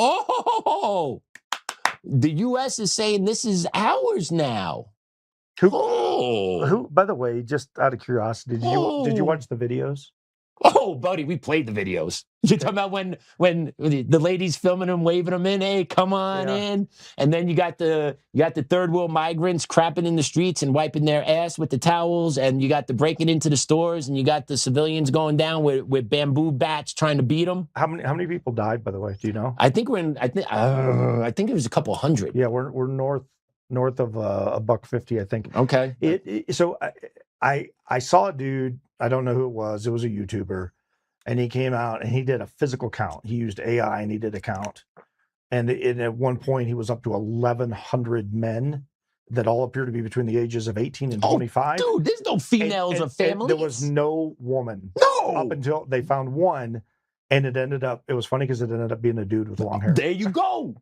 the U.S. is saying this is ours now. Who, by the way, just out of curiosity, did you watch the videos? Oh, buddy, we played the videos. You're talking about when the ladies filming them, waving them in, hey, come on in. And then you got the third world migrants crapping in the streets and wiping their ass with the towels, and you got the breaking into the stores, and you got the civilians going down with bamboo bats trying to beat them. How many people died, by the way? Do you know? I think I think it was a couple hundred. Yeah, we're north of $150, I think. Okay. So I saw a dude, I don't know who it was a YouTuber, and he came out and he did a physical count. He used AI and he did a count. And at one point he was up to 1,100 men that all appear to be between the ages of 18 and 25. Dude, there's no females or families. There was no woman. No. Up until they found one, and it was funny because it ended up being a dude with long hair. There you go.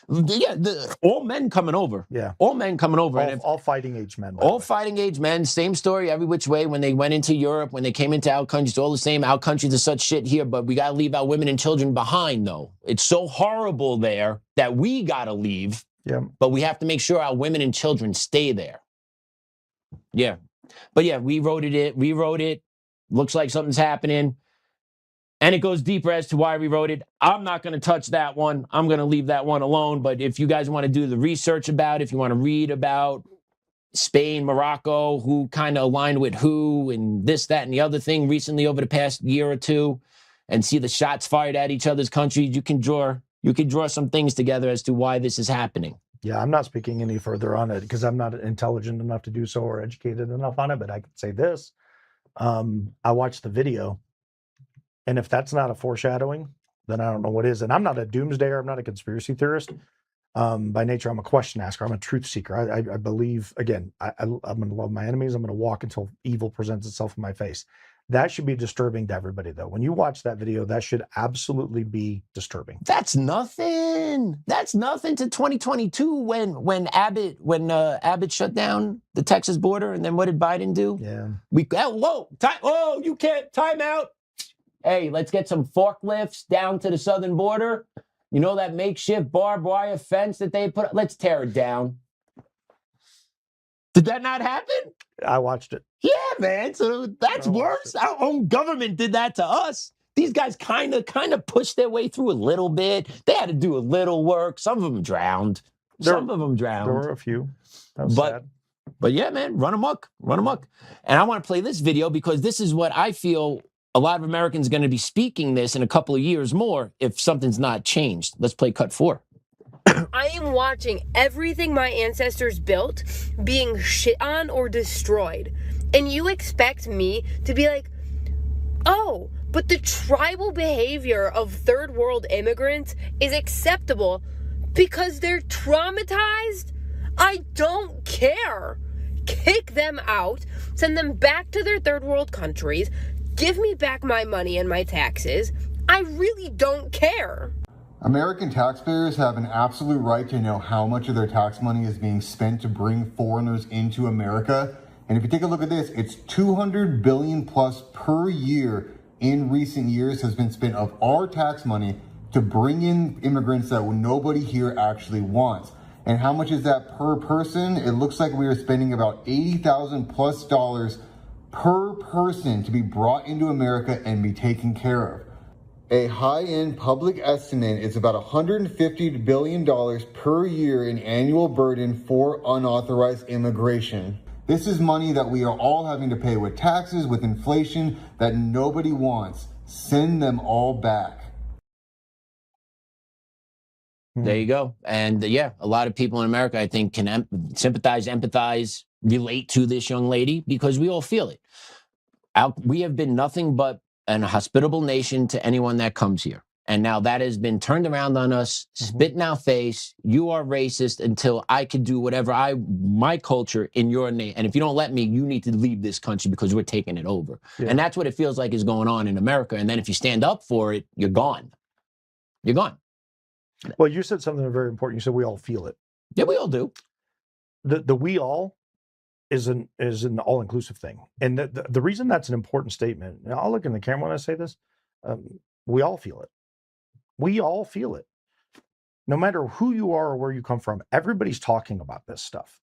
Yeah, all men coming over. Yeah. All men coming over. All fighting age men. All fighting age men. Same story every which way. When they went into Europe, when they came into our countries, all the same. Our countries are such shit here, but we got to leave our women and children behind, though. It's so horrible there that we got to leave. Yeah. But we have to make sure our women and children stay there. Yeah. But yeah, we wrote it. Looks like something's happening. And it goes deeper as to why we wrote it. I'm not going to touch that one. I'm going to leave that one alone. But if you guys want to do the research about it, if you want to read about Spain, Morocco, who kind of aligned with who, and this, that, and the other thing recently over the past year or two, and see the shots fired at each other's countries, you can draw some things together as to why this is happening. Yeah, I'm not speaking any further on it because I'm not intelligent enough to do so or educated enough on it. But I could say this: I watched the video. And if that's not a foreshadowing, then I don't know what is. And I'm not a doomsdayer. I'm not a conspiracy theorist. By nature, I'm a question asker. I'm a truth seeker. I believe, again, I'm going to love my enemies. I'm going to walk until evil presents itself in my face. That should be disturbing to everybody, though. When you watch that video, that should absolutely be disturbing. That's nothing. That's nothing to 2022 when Abbott shut down the Texas border. And then what did Biden do? Yeah. You can't, time out. Hey, let's get some forklifts down to the southern border. You know that makeshift barbed wire fence that they put? Let's tear it down. Did that not happen? I watched it. Yeah, man. So that's worse. Our own government did that to us. These guys kind of pushed their way through a little bit. They had to do a little work. Some of them drowned. There were a few. That was sad. But yeah, man, run amok. And I want to play this video because this is what I feel a lot of Americans are going to be speaking this in a couple of years more if something's not changed. Let's play cut 4. I am watching everything my ancestors built being shit on or destroyed. And you expect me to be like, oh, but the tribal behavior of third world immigrants is acceptable because they're traumatized? I don't care. Kick them out, send them back to their third world countries, give me back my money and my taxes. I really don't care. American taxpayers have an absolute right to know how much of their tax money is being spent to bring foreigners into America. And if you take a look at this, it's $200 billion plus per year in recent years has been spent of our tax money to bring in immigrants that nobody here actually wants. And how much is that per person? It looks like we are spending about $80,000 plus per person to be brought into America and be taken care of. A high-end public estimate is about $150 billion per year in annual burden for unauthorized immigration. This is money that we are all having to pay with taxes, with inflation that nobody wants. Send them all back. There you go. And yeah, a lot of people in America, I think, can sympathize, empathize, relate to this young lady because we all feel it. We have been nothing but a hospitable nation to anyone that comes here. And now that has been turned around on us, spit in our face. You are racist until I can do whatever my culture in your name. And if you don't let me, you need to leave this country because we're taking it over. Yeah. And that's what it feels like is going on in America. And then if you stand up for it, you're gone. You're gone. Well, you said something very important. You said we all feel it. Yeah, we all do. The we all is an all-inclusive thing. And the reason that's an important statement, and I'll look in the camera when I say this, we all feel it. We all feel it. No matter who you are or where you come from, everybody's talking about this stuff.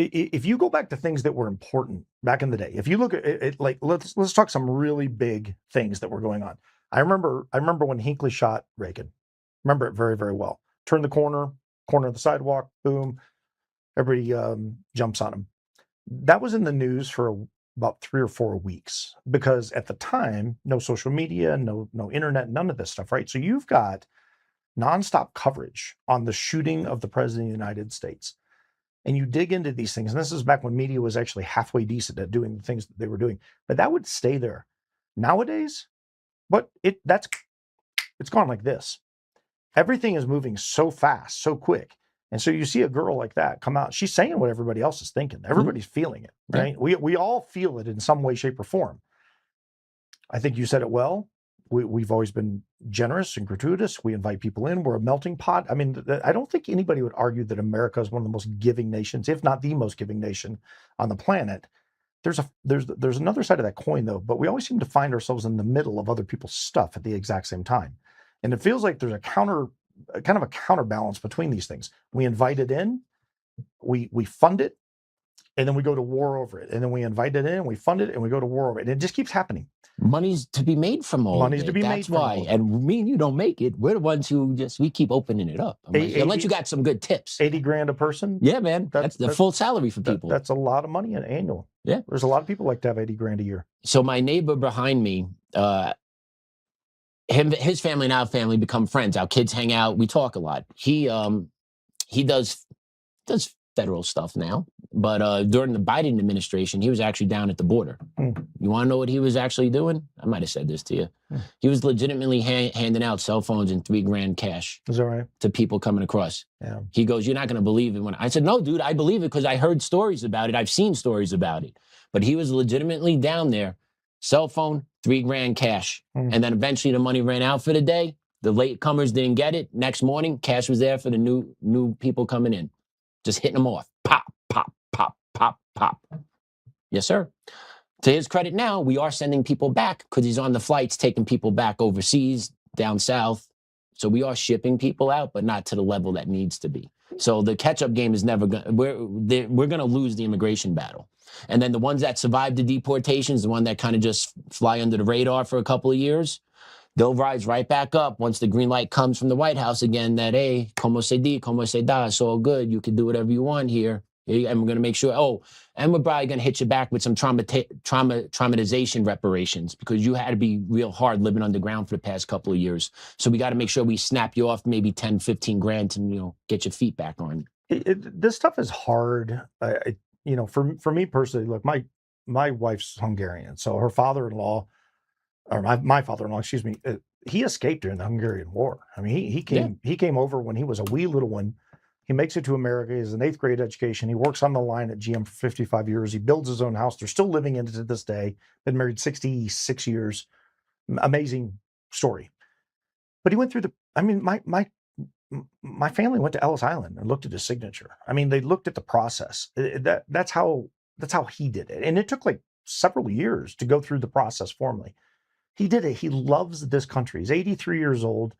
if you go back to things that were important back in the day, if you look at it, like let's talk some really big things that were going on. I remember when Hinckley shot Reagan. Remember it very, very well. Turn the corner of the sidewalk, boom, everybody jumps on him. That was in the news for about 3 or 4 weeks because at the time, no social media, no internet, none of this stuff, right? So you've got nonstop coverage on the shooting of the president of the United States. And you dig into these things, and this is back when media was actually halfway decent at doing the things that they were doing, but that would stay there. Nowadays, it's gone like this. Everything is moving so fast, so quick. And so you see a girl like that come out, she's saying what everybody else is thinking. Everybody's feeling it, right? Yeah. We all feel it in some way, shape, or form. I think you said it well. We've always been generous and gratuitous. We invite people in. We're a melting pot. I mean, I don't think anybody would argue that America is one of the most giving nations, if not the most giving nation on the planet. There's another side of that coin, though. But we always seem to find ourselves in the middle of other people's stuff at the exact same time, and it feels like there's a counterbalance between these things. We invite it in, we fund it, and then we go to war over it. And then we invite it in, we fund it, and we go to war over it. And it just keeps happening. Money's to be made from all of it. That's why. And me and you don't make it. We're the ones who we keep opening it up. Unless you got some good tips. 80 grand a person? Yeah, man. That's the full salary for people. That's a lot of money annual. Yeah. There's a lot of people like to have 80 grand a year. So my neighbor behind me, his family and our family become friends. Our kids hang out. We talk a lot. He does federal stuff now, but during the Biden administration, he was actually down at the border. You want to know what he was actually doing? I might have said this to you. He was legitimately handing out cell phones and $3 grand cash. Is that right? To people coming across. Yeah. He goes, "You're not going to believe it." When I said, "No, dude, I believe it because I heard stories about it. I've seen stories about it." But he was legitimately down there, cell phone, $3 grand cash. And then eventually the money ran out for the day. The latecomers didn't get it. Next morning, cash was there for the new people coming in. Just hitting them off. Pop, pop, pop, pop, pop. Yes, sir. To his credit now, we are sending people back because he's on the flights taking people back overseas, down south. So we are shipping people out, but not to the level that needs to be. So the catch-up game is never going to, we're going to lose the immigration battle. And then the ones that survive the deportations, the one that kind of just fly under the radar for a couple of years, they'll rise right back up once the green light comes from the White House again that, hey, como se di, como se da, it's all good. You can do whatever you want here. And we're going to make sure, and we're probably going to hit you back with some traumatization reparations because you had to be real hard living underground for the past couple of years. So we got to make sure we snap you off maybe 10, 15 grand to, get your feet back on. This stuff is hard. For me personally, look, my wife's Hungarian. So her father-in-law, or my father-in-law, excuse me, he escaped during the Hungarian War. I mean, he came over when he was a wee little one. He makes it to America. He has an 8th grade education. He works on the line at GM for 55 years. He builds his own house. They're still living in it to this day. Been married 66 years. Amazing story. But he went through my family went to Ellis Island and looked at his signature. I mean, they looked at the process. That's how he did it. And it took like several years to go through the process formally. He did it. He loves this country. He's 83 years old.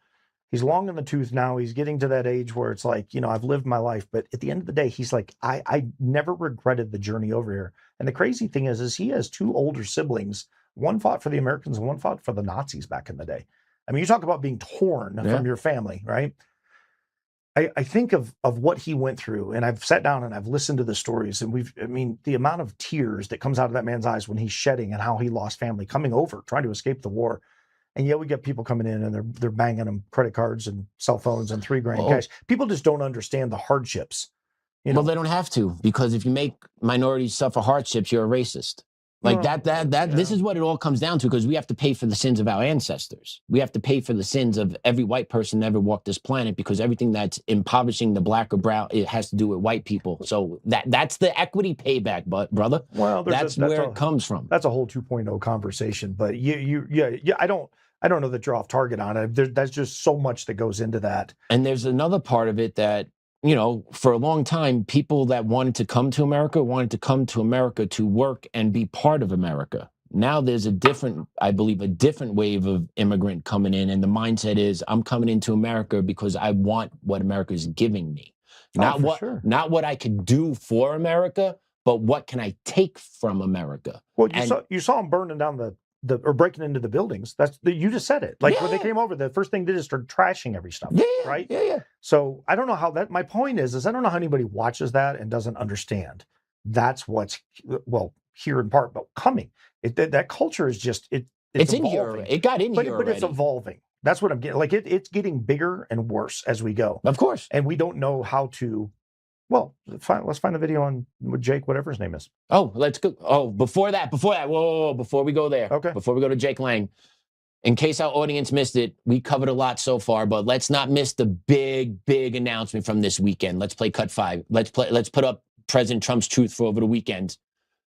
He's long in the tooth now. He's getting to that age where it's like, I've lived my life. But at the end of the day, he's like, I never regretted the journey over here. And the crazy thing is he has 2 older siblings. One fought for the Americans and one fought for the Nazis back in the day. I mean, you talk about being torn from your family, right? I think of what he went through, and I've sat down and I've listened to the stories, and the amount of tears that comes out of that man's eyes when he's shedding and how he lost family coming over, trying to escape the war. And yet we get people coming in and they're banging them credit cards and cell phones and $3 grand cash. People just don't understand the hardships. Well, they don't have to, because if you make minorities suffer hardships, you're a racist. Like this is what it all comes down to, because we have to pay for the sins of our ancestors. We have to pay for the sins of every white person that ever walked this planet, because everything that's impoverishing the black or brown, it has to do with white people. So that's the equity payback, brother. Well, that's where it comes from. That's a whole 2.0 conversation. But I don't know that you're off target on it. That's just so much that goes into that. And there's another part of it that, for a long time, people that wanted to come to America to work and be part of America. Now there's a different wave of immigrant coming in. And the mindset is, I'm coming into America because I want what America is giving me. Not for sure. not what I could do for America, but what can I take from America? Well, you saw them burning down or breaking into the buildings. You just said it. Like when they came over, the first thing they did is start trashing every stuff. Right? Yeah. So I don't know how my point is I don't know how anybody watches that and doesn't understand. That's what's here in part, but coming. That culture is just it's in here. It got in here but it's evolving. That's what I'm getting. Like it's getting bigger and worse as we go. Of course. And we don't know how to. Well, let's find the video on Jake, whatever his name is. Oh, let's go. Oh, before that. Whoa, before we go there. Okay. Before we go to Jake Lang. In case our audience missed it, we covered a lot so far, but let's not miss the big announcement from this weekend. Let's play cut 5. Let's put up President Trump's truth for over the weekend.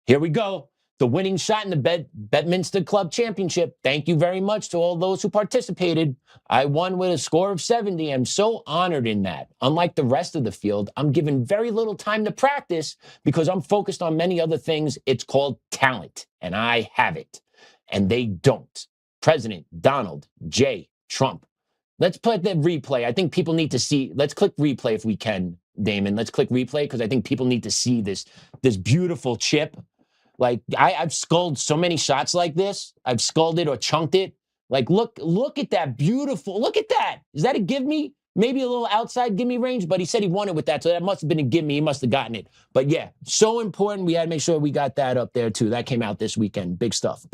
Here we go. The winning shot in the Bedminster Club Championship. Thank you very much to all those who participated. I won with a score of 70. I'm so honored in that. Unlike the rest of the field, I'm given very little time to practice because I'm focused on many other things. It's called talent, and I have it, and they don't. President Donald J. Trump. Let's put the replay. I think people need to see. Let's click replay if we can, Damon. Let's click replay because I think people need to see this beautiful chip. Like I've sculled so many shots like this. I've sculled it or chunked it. Like look at that beautiful. Look at that. Is that a give me? Maybe a little outside give me range, but he said he won it with that, so that must have been a give me. He must have gotten it. But yeah, so important. We had to make sure we got that up there too. That came out this weekend. Big stuff.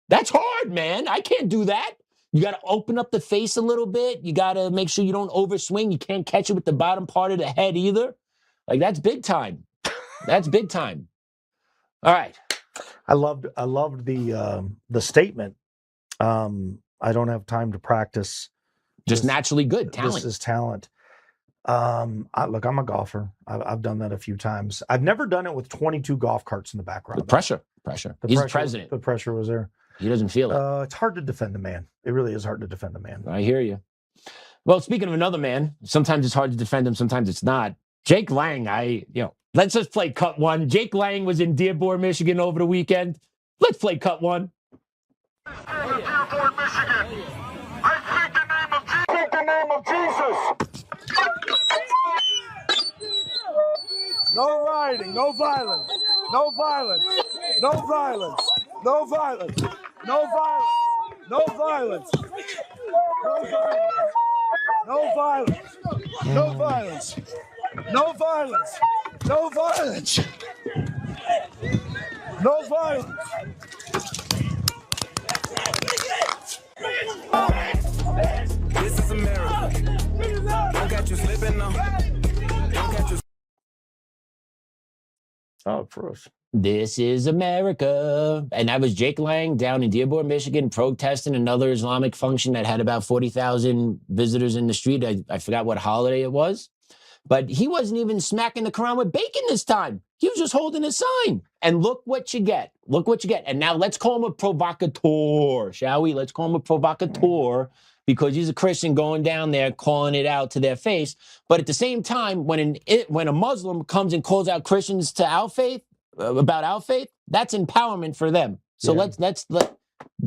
That's hard, man. I can't do that. You got to open up the face a little bit. You got to make sure you don't overswing. You can't catch it with the bottom part of the head either. Like that's big time. That's big time. All right. I loved the statement. I don't have time to practice. Just naturally good talent. This is talent. Look, I'm a golfer. I've done that a few times. I've never done it with 22 golf carts in the background. The pressure. He's the president. The pressure was there. He doesn't feel it. It's hard to defend a man. It really is hard to defend a man. I hear you. Well, speaking of another man, sometimes it's hard to defend him. Sometimes it's not. Jake Lang, let's just play cut 1. Jake Lang was in Dearborn, Michigan over the weekend. Let's play cut 1. Dearborn, Michigan. I speak the name of Jesus. No rioting, no violence, no violence, no violence, no violence, no violence, no violence, no violence, no violence, no violence, no violence, no violence. This is America. Don't catch you slipping now. Don't catch you. Oh, for us. This is America. And that was Jake Lang down in Dearborn, Michigan, protesting another Islamic function that had about 40,000 visitors in the street. I forgot what holiday it was. But he wasn't even smacking the Quran with bacon this time. He was just holding a sign. And look what you get. Look what you get. And now let's call him a provocateur, shall we? Let's call him a provocateur because he's a Christian going down there calling it out to their face. But at the same time, when a Muslim comes and calls out Christians to our faith, about our faith, that's empowerment for them. So let's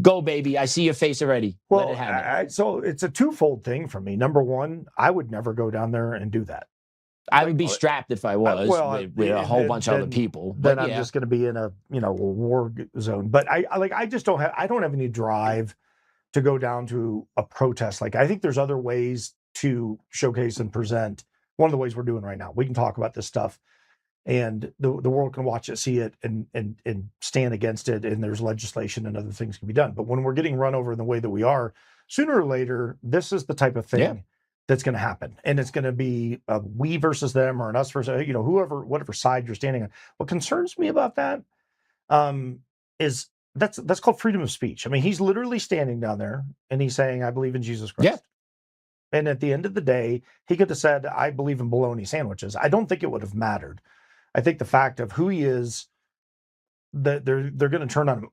go, baby. I see your face already. Well, let it happen. So it's a twofold thing for me. Number one, I would never go down there and do that. I would be strapped if I was with a whole bunch of other people. Then I'm just going to be in a war zone. But I just don't have any drive to go down to a protest. Like I think there's other ways to showcase and present. One of the ways we're doing right now. We can talk about this stuff, and the world can watch it, see it, and stand against it. And there's legislation and other things can be done. But when we're getting run over in the way that we are, sooner or later, this is the type of thing that's going to happen. And it's going to be a we versus them or an us versus, whatever side you're standing on. What concerns me about that is that's called freedom of speech. I mean, he's literally standing down there and he's saying, I believe in Jesus Christ. Yeah. And at the end of the day, he could have said, I believe in bologna sandwiches. I don't think it would have mattered. I think the fact of who he is, that they're going to turn on him.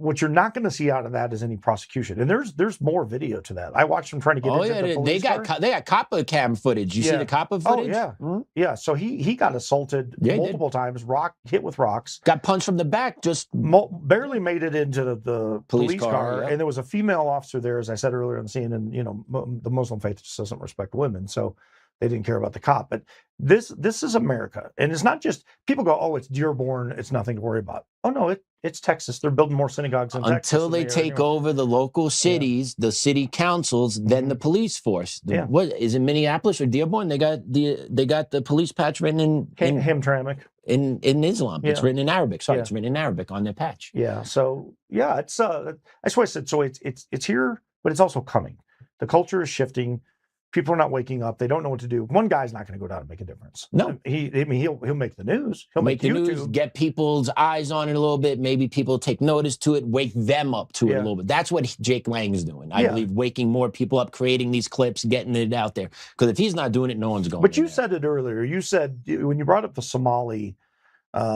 What you're not going to see out of that is any prosecution. And there's more video to that. I watched them trying to get into the police car. They got copper cam footage. You see the copper footage? Oh, yeah. Mm-hmm. Yeah. So he got assaulted multiple times, hit with rocks. Got punched from the back, just barely made it into the police car. And there was a female officer there, as I said earlier on the scene. And, the Muslim faith just doesn't respect women. So They didn't care about the cop. But this is America. And it's not just people go, oh, it's Dearborn. It's nothing to worry about. Oh, no, it's Texas. They're building more synagogues in Texas. Until they take over the local cities, the city councils, then the police force. What is it, Minneapolis or Dearborn? They got the police patch written in Hamtramck. In Islam. It's written in Arabic. Sorry, it's written in Arabic on their patch. Yeah. So it's that's why I said so it's here, but it's also coming. The culture is shifting. People are not waking up. They don't know what to do. One guy's not going to go down and make a difference. No, he'll make the news. He'll make the YouTube. News, get people's eyes on it a little bit. Maybe people take notice to it, wake them up to it a little bit. That's what Jake Lang's doing. I believe waking more people up, creating these clips, getting it out there. Because if he's not doing it, no one's going. But you said it earlier. You said when you brought up the Somali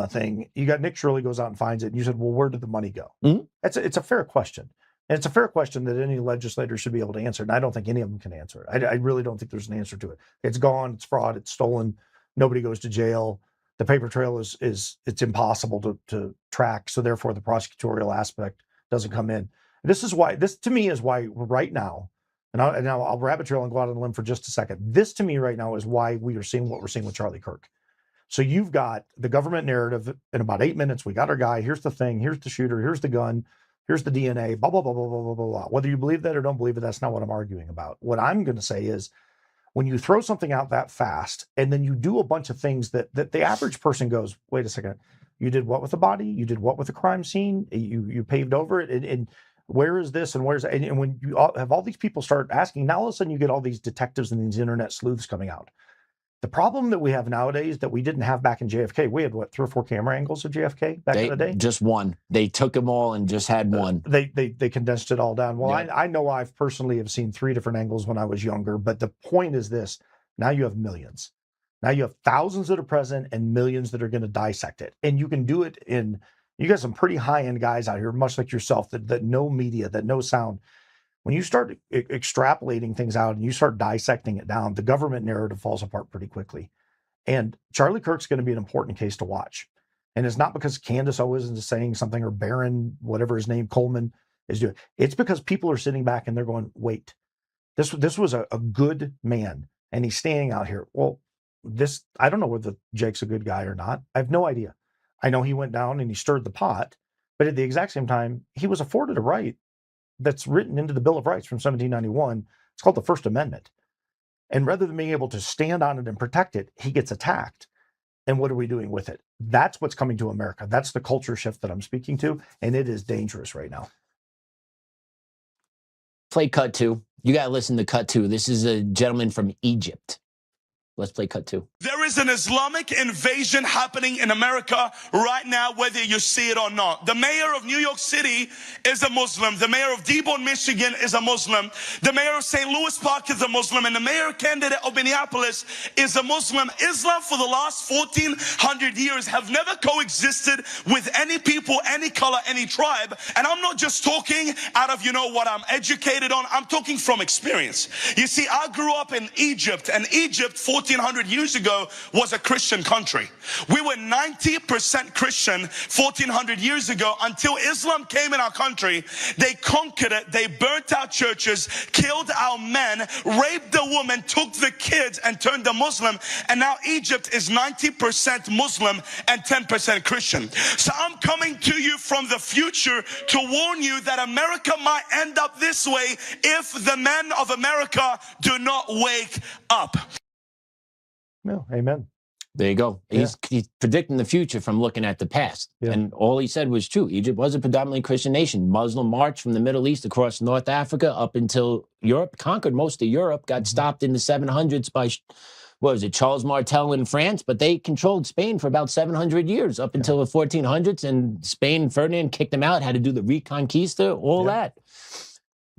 thing, you got Nick Shirley goes out and finds it, and you said, "Well, where did the money go?" Mm-hmm. It's a fair question. And it's a fair question that any legislator should be able to answer. And I don't think any of them can answer it. I really don't think there's an answer to it. It's gone. It's fraud. It's stolen. Nobody goes to jail. The paper trail is it's impossible to track. So therefore, the prosecutorial aspect doesn't come in. This to me is why right now, and I'll rabbit trail and go out on a limb for just a second. This to me right now is why we are seeing what we're seeing with Charlie Kirk. So you've got the government narrative in about 8 minutes. We got our guy. Here's the thing. Here's the shooter. Here's the gun. Here's the DNA, blah, blah, blah, blah, blah, blah, blah, blah. Whether you believe that or don't believe it, that's not what I'm arguing about. What I'm going to say is when you throw something out that fast and then you do a bunch of things that the average person goes, wait a second, you did what with the body? You did what with the crime scene? You paved over it? And where is this and where's that? And when you have all these people start asking, now all of a sudden you get all these detectives and these internet sleuths coming out. The problem that we have nowadays that we didn't have back in JFK, we had 3 or 4 camera angles of JFK back in the day? Just one. They took them all and just had one. They condensed it all down. Well, I know I've personally have seen 3 different angles when I was younger, but the point is this. Now you have millions. Now you have thousands that are present and millions that are going to dissect it. And you can do it you got some pretty high-end guys out here, much like yourself, that know media, that know sound. When you start extrapolating things out and you start dissecting it down, the government narrative falls apart pretty quickly. And Charlie Kirk's going to be an important case to watch. And it's not because Candace Owens is saying something or Baron, whatever his name, Coleman is doing. It's because people are sitting back and they're going, wait, this was a good man and he's standing out here. Well, I don't know whether Jake's a good guy or not. I have no idea. I know he went down and he stirred the pot, but at the exact same time, he was afforded a right that's written into the Bill of Rights from 1791. It's called the First Amendment. And rather than being able to stand on it and protect it, he gets attacked. And what are we doing with it? That's what's coming to America. That's the culture shift that I'm speaking to. And it is dangerous right now. Play cut 2. You got to listen to cut 2. This is a gentleman from Egypt. Let's play cut 2. There is an Islamic invasion happening in America right now, whether you see it or not. The mayor of New York City is a Muslim. The mayor of Dearborn, Michigan is a Muslim. The mayor of St. Louis Park is a Muslim. And the mayor candidate of Minneapolis is a Muslim. Islam for the last 1,400 years have never coexisted with any people, any color, any tribe. And I'm not just talking out of, what I'm educated on. I'm talking from experience. You see, I grew up in Egypt, and Egypt, 1,400 years ago, was a Christian country. We were 90% Christian 1,400 years ago until Islam came in our country. They conquered it. They burnt our churches, killed our men, raped the women, took the kids, and turned them Muslim. And now Egypt is 90% Muslim and 10% Christian. So I'm coming to you from the future to warn you that America might end up this way if the men of America do not wake up. No, amen. There you go. Yeah. He's predicting the future from looking at the past. Yeah. And all he said was true. Egypt was a predominantly Christian nation. Muslim march from the Middle East across North Africa up until Europe, conquered most of Europe, got stopped in the 700s by, Charles Martel in France, but they controlled Spain for about 700 years up until the 1400s, and Spain, Ferdinand kicked them out, had to do the Reconquista, all that.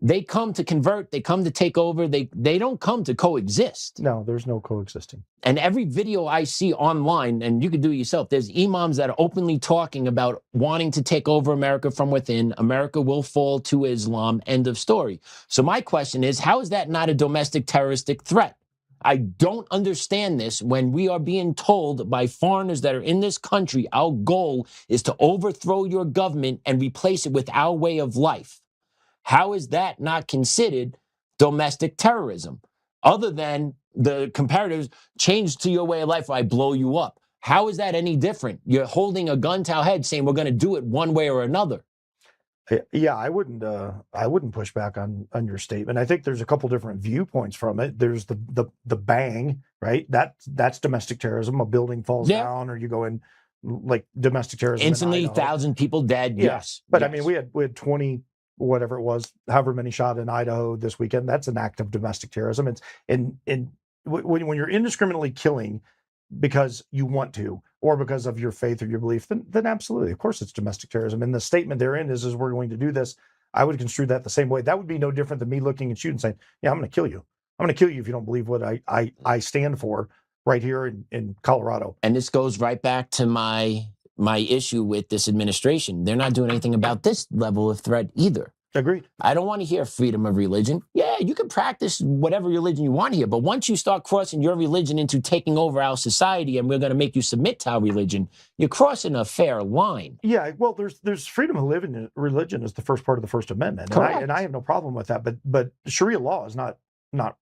They come to convert, they come to take over, they don't come to coexist. No, there's no coexisting. And every video I see online, and you can do it yourself, there's imams that are openly talking about wanting to take over America from within. America will fall to Islam, end of story. So my question is, how is that not a domestic terroristic threat? I don't understand this when we are being told by foreigners that are in this country, our goal is to overthrow your government and replace it with our way of life. How is that not considered domestic terrorism? other than the comparatives change to your way of life or I blow you up. How is that any different? You're holding a gun to our head saying we're going to do it one way or another. Yeah, I wouldn't push back on your statement. I think there's a couple different viewpoints from it. There's the bang, right? That's domestic terrorism. A building falls down, or you go in like domestic terrorism. Instantly, 1,000 people dead. Yeah. Yes, but yes. I mean, we had 20, whatever it was, however many shot in Idaho this weekend. That's an act of domestic terrorism. It's when you're indiscriminately killing because you want to, or because of your faith or your belief, then absolutely, of course, it's domestic terrorism. And the statement therein is we're going to do this. I would construe that the same way. That would be no different than me looking at you and saying, yeah, I'm going to kill you. I'm going to kill you if you don't believe what I stand for right here in Colorado. And this goes right back to my issue with this administration. They're not doing anything about this level of threat either. Agreed. I don't want to hear freedom of religion. Yeah, you can practice whatever religion you want here, but once you start crossing your religion into taking over our society and we're going to make you submit to our religion, you're crossing a fair line. Yeah, well, there's freedom of religion is the first part of the First Amendment, and I have no problem with that. But Sharia law is not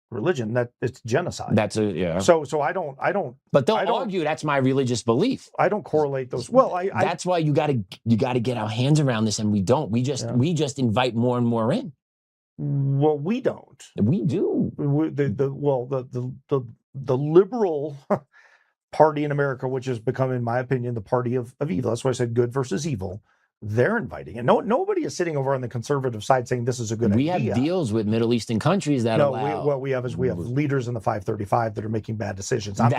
religion. That it's genocide. So I don't. But they'll argue that's my religious belief. I don't correlate those. Well, that's why you got to get our hands around this, and we don't. We just invite more and more in. Well, we don't. We do. The liberal party in America, which has become, in my opinion, the party of evil. That's why I said good versus evil. They're inviting, and nobody is sitting over on the conservative side saying this is a good idea. We have deals with Middle Eastern countries that allow. What we have is leaders in the 535 that are making bad decisions. But you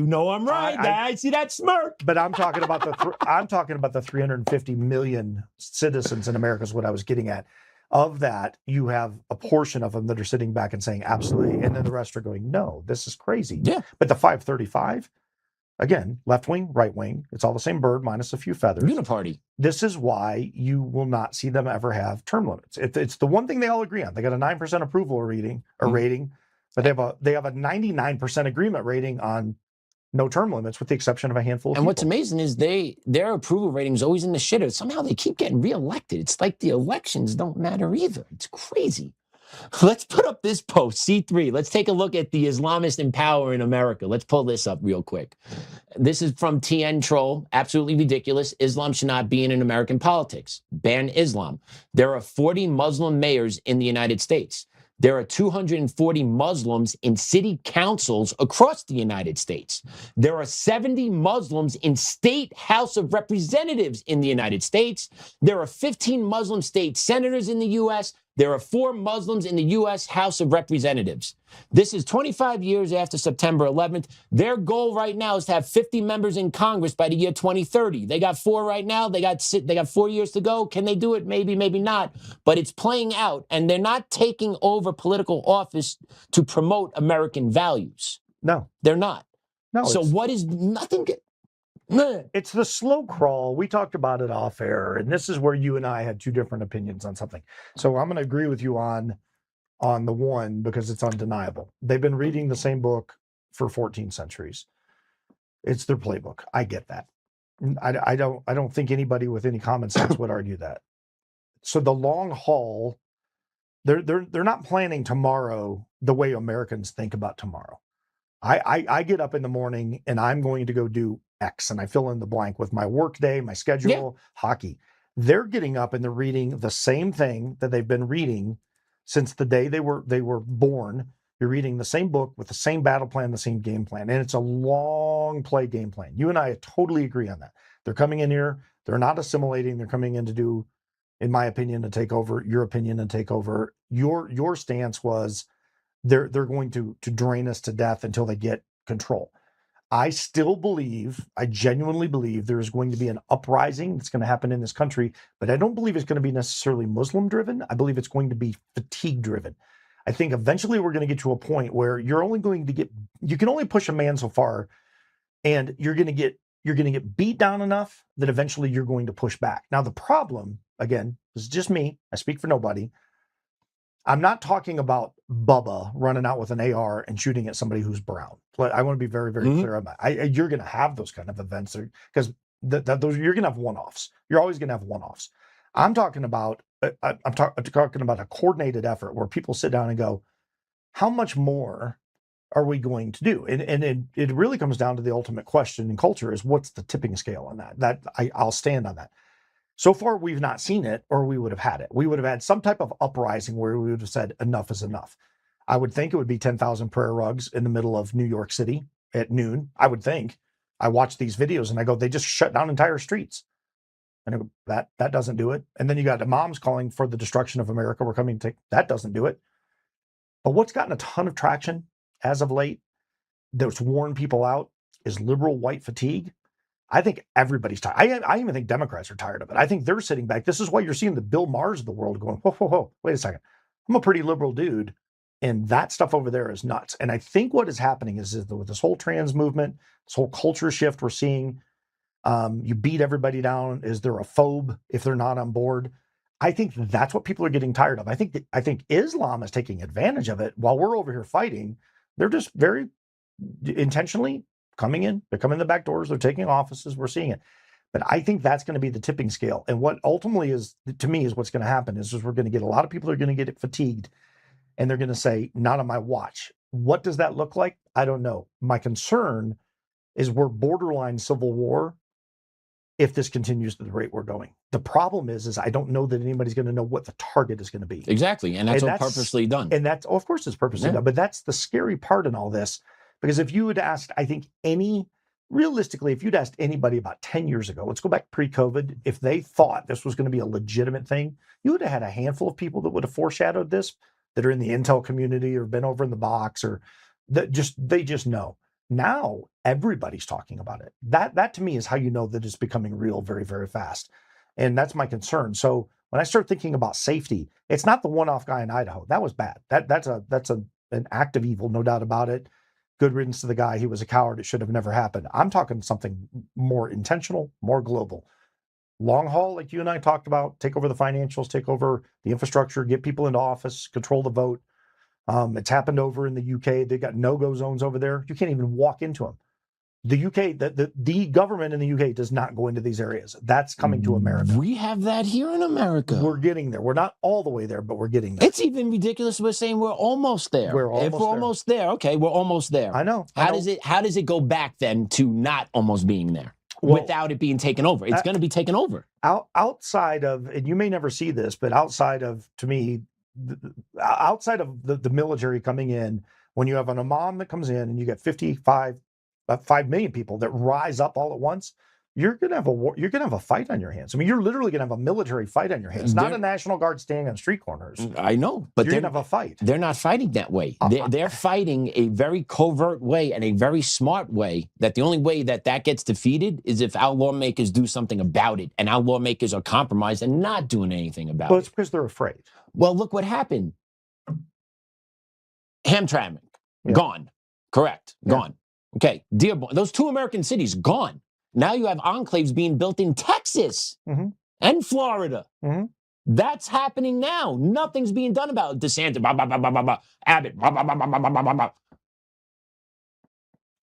know I'm right. I see that smirk. But I'm talking about the 350 million citizens in America is what I was getting at. Of that, you have a portion of them that are sitting back and saying absolutely, and then the rest are going, no, this is crazy. Yeah. But the 535. Again, left wing, right wing, it's all the same bird minus a few feathers. Uniparty. This is why you will not see them ever have term limits. It's the one thing they all agree on. They got a 9% approval rating, but they have a 99% agreement rating on no term limits, with the exception of a handful of people. What's amazing is their approval rating is always in the shitter. Somehow they keep getting reelected. It's like the elections don't matter either. It's crazy. Let's put up this post, C3. Let's take a look at the Islamist in power in America. Let's pull this up real quick. This is from TN Troll. Absolutely ridiculous. Islam should not be in American politics. Ban Islam. There are 40 Muslim mayors in the United States. There are 240 Muslims in city councils across the United States. There are 70 Muslims in state House of Representatives in the United States. There are 15 Muslim state senators in the U.S. There are 4 Muslims in the U.S. House of Representatives. This is 25 years after September 11th. Their goal right now is to have 50 members in Congress by the year 2030. They got 4 right now. They got 4 years to go. Can they do it? Maybe, maybe not. But it's playing out, and they're not taking over political office to promote American values. No, they're not. No. So what is nothing? It's the slow crawl. We talked about it off air, and this is where you and I had 2 different opinions on something. So I'm going to agree with you on the one because it's undeniable. They've been reading the same book for 14 centuries. It's their playbook. I get that. I don't think anybody with any common sense would argue that. So the long haul, they're not planning tomorrow the way Americans think about tomorrow. I get up in the morning and I'm going to go do X, and I fill in the blank with my work day, my schedule, hockey. They're getting up and they're reading the same thing that they've been reading since the day they were born. You're reading the same book with the same battle plan, the same game plan, and it's a long play game plan. You and I totally agree on that. They're coming in here. They're not assimilating. They're coming in to do, in my opinion, to take over your opinion and take over. Your stance was they're going to drain us to death until they get control. I still believe, I genuinely believe there is going to be an uprising that's going to happen in this country, but I don't believe it's going to be necessarily Muslim driven. I believe it's going to be fatigue driven. I think eventually we're going to get to a point where you can only push a man so far, and you're going to get beat down enough that eventually you're going to push back. Now, the problem, again, this is just me. I speak for nobody. I'm not talking about Bubba running out with an AR and shooting at somebody who's brown. I want to be very, very clear on that. You're going to have those kind of events because those you're going to have one-offs. You're always going to have one-offs. I'm talking about I'm talking about a coordinated effort where people sit down and go, how much more are we going to do? And it really comes down to the ultimate question in culture is what's the tipping scale on that? I'll stand on that. So far, we've not seen it, or we would have had it. We would have had some type of uprising where we would have said enough is enough. I would think it would be 10,000 prayer rugs in the middle of New York City at noon. I would think. I watch these videos and I go, they just shut down entire streets. And I go, that doesn't do it. And then you got the moms calling for the destruction of America. We're coming to take, that doesn't do it. But what's gotten a ton of traction as of late that's worn people out is liberal white fatigue. I think everybody's tired. I even think Democrats are tired of it. I think they're sitting back. This is why you're seeing the Bill Maher's of the world going, whoa, wait a second. I'm a pretty liberal dude. And that stuff over there is nuts. And I think what is happening is with this whole trans movement, this whole culture shift we're seeing, you beat everybody down. Is there a phobe if they're not on board? I think that's what people are getting tired of. I think Islam is taking advantage of it while we're over here fighting. They're just very intentionally coming in. They're coming in the back doors. They're taking offices. We're seeing it. But I think that's going to be the tipping scale. And what ultimately is, to me, is what's going to happen is we're going to get a lot of people are going to get fatigued. And they're going to say, not on my watch. What does that look like? I don't know. My concern is we're borderline civil war if this continues at the rate we're going. The problem is I don't know that anybody's going to know what the target is going to be. Exactly. And that's all purposely done. And that's, of course, it's purposely done. But that's the scary part in all this. Because if you had asked, I think realistically, if you'd asked anybody about 10 years ago, let's go back pre-COVID, if they thought this was going to be a legitimate thing, you would have had a handful of people that would have foreshadowed this, that are in the intel community or been over in the box or that they just know. Now everybody's talking about it. That to me is how you know that it's becoming real very, very fast. And that's my concern. So when I start thinking about safety, it's not the one-off guy in Idaho. That was bad. That's an act of evil, no doubt about it. Good riddance to the guy. He was a coward. It should have never happened. I'm talking something more intentional, more global. Long haul, like you and I talked about, take over the financials, take over the infrastructure, get people into office, control the vote. It's happened over in the UK. They got no-go zones over there. You can't even walk into them. The UK, the government in the UK does not go into these areas. That's coming to America. We have that here in America. We're getting there. We're not all the way there, but we're getting there. It's even ridiculous. We're saying we're almost there. If we're almost there, okay, we're almost there. I know. How does it go back then to not almost being there? Without it being taken over. It's going to be taken over. Outside of, and you may never see this, but outside of, to me, outside of the military coming in, when you have an imam that comes in and you get 5 million people that rise up all at once, you're going to have a war. You're going to have a fight on your hands. I mean, you're literally going to have a military fight on your hands. Not a National Guard standing on street corners. I know, but you're going to have a fight. They're not fighting that way. They're fighting a very covert way and a very smart way. That the only way that gets defeated is if our lawmakers do something about it, and our lawmakers are compromised and not doing anything about it. Well, it's because they're afraid. Well, look what happened. Hamtramck, gone. Correct, gone. Okay, Dearborn, those 2 American cities, gone. Now you have enclaves being built in Texas and Florida. That's happening now. Nothing's being done about it. DeSantis, Abbott,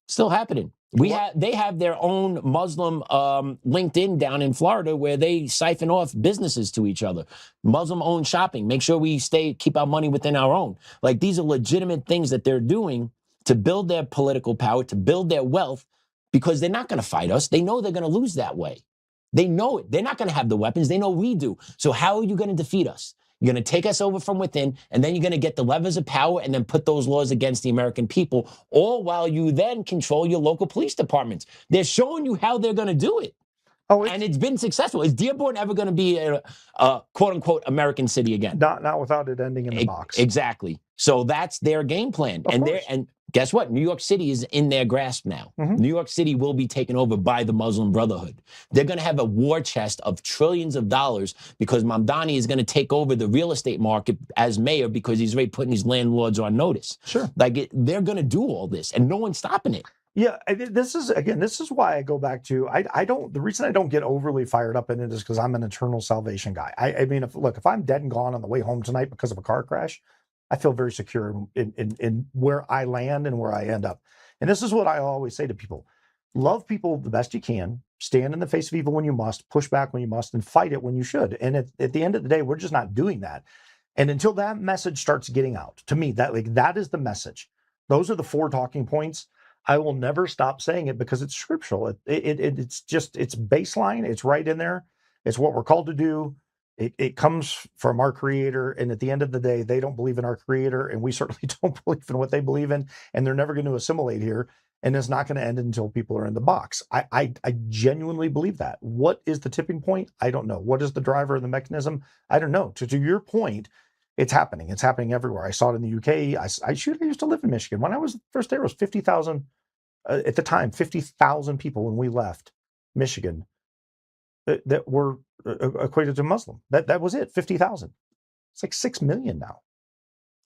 still happening. They have their own Muslim LinkedIn down in Florida where they siphon off businesses to each other. Muslim-owned shopping. Make sure we keep our money within our own. Like, these are legitimate things that they're doing to build their political power, to build their wealth, because they're not going to fight us. They know they're going to lose that way. They know it. They're not going to have the weapons. They know we do. So how are you going to defeat us? You're going to take us over from within, and then you're going to get the levers of power and then put those laws against the American people, all while you then control your local police departments. They're showing you how they're going to do it. And it's been successful. Is Dearborn ever going to be a quote-unquote American city again? Not without it ending in the box. Exactly. So that's their game plan. And guess what? New York City is in their grasp now. New York City will be taken over by the Muslim Brotherhood. They're going to have a war chest of trillions of dollars because Mamdani is going to take over the real estate market as mayor because he's already putting his landlords on notice. Sure. They're going to do all this and no one's stopping it. Yeah, this is why I go back to, the reason I don't get overly fired up in it is because I'm an eternal salvation guy. I mean, if I'm dead and gone on the way home tonight because of a car crash, I feel very secure in where I land and where I end up. And this is what I always say to people. love people the best you can, stand in the face of evil when you must, push back when you must, and fight it when you should. And at the end of the day, we're just not doing that. And until that message starts getting out, to me, that is the message. Those are the 4 talking points. I will never stop saying it because it's scriptural. It's baseline. It's right in there. It's what we're called to do. It comes from our Creator. And at the end of the day, they don't believe in our Creator, and we certainly don't believe in what they believe in. And they're never going to assimilate here. And it's not going to end until people are in the box. I genuinely believe that. What is the tipping point? I don't know. What is the driver of the mechanism? I don't know. To your point, it's happening. It's happening everywhere. I saw it in the UK. I used to live in Michigan. When I was first there, it was 50,000 at the time, 50,000 people when we left Michigan that were equated to Muslim. That was it, 50,000. It's like 6 million now.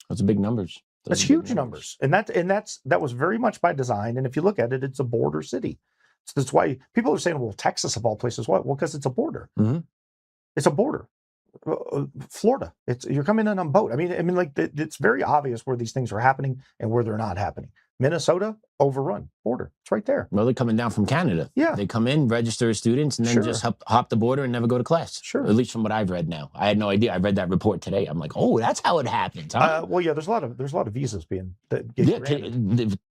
Those are big numbers. That's huge numbers. And that was very much by design. And if you look at it, it's a border city. So that's why people are saying, well, Texas of all places, what? Well, because it's a border. Mm-hmm. It's a border. Florida, you're coming in on boat. I mean, like it's very obvious where these things are happening and where they're not happening. Minnesota, overrun border. It's right there. Well, they're coming down from Canada. Yeah. They come in, register as students, and then Sure. just hop the border and never go to class. Sure. At least from what I've read now. I had no idea. I read that report today. I'm like, oh, that's how it happens, huh? Well, yeah, there's a lot of visas being Yeah,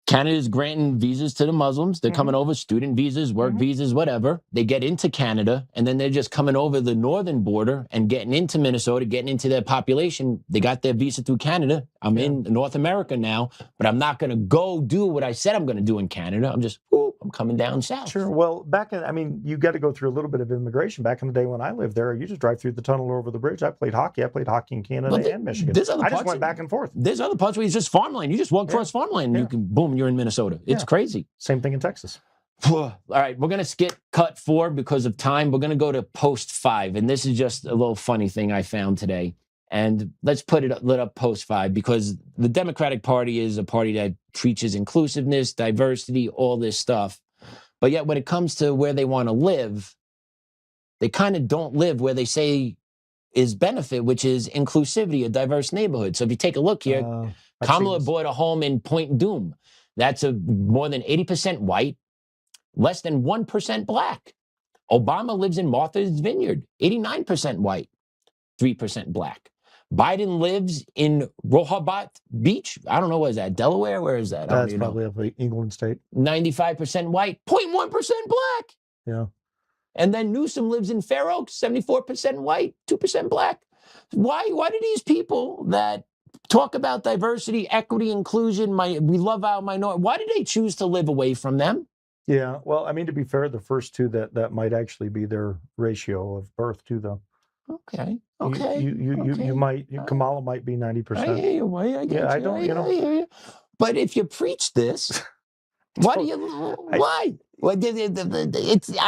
Canada's granting visas to the Muslims. They're coming over, student visas, work visas, whatever. They get into Canada, and then they're just coming over the northern border and getting into Minnesota, getting into their population. They got their visa through Canada. I'm in North America now, but I'm not going to go do what I said I'm going to do in Canada. I'm coming down south. Sure. Well, you got to go through a little bit of immigration. Back in the day when I lived there, you just drive through the tunnel or over the bridge. I played hockey. In Canada and Michigan. I just went back and forth. There's other parts where it's just farmland. You just walk across farmland and you're in Minnesota. It's crazy. Same thing in Texas. All right, we're going to skip cut 4 because of time. We're going to go to post 5. And this is just a little funny thing I found today. And let's lit up post 5 because the Democratic Party is a party that preaches inclusiveness, diversity, all this stuff. But yet when it comes to where they want to live, they kind of don't live where they say is benefit, which is inclusivity, a diverse neighborhood. So if you take a look here, Kamala bought a home in Point Doom. That's more than 80% white, less than 1% black. Obama lives in Martha's Vineyard, 89% white, 3% black. Biden lives in Rehoboth Beach. I don't know, what is that, Delaware? Where is that? That's probably up England state. 95% white, 0.1% black. Yeah. And then Newsom lives in Fair Oaks, 74% white, 2% black. Why do these people that talk about diversity, equity, inclusion, we love our minority, why do they choose to live away from them? Yeah, well, I mean, to be fair, the first two that might actually be their ratio of birth too, though. Okay. Kamala might be 90%. I hear you. I hear you. But if you preach this, why? Well, I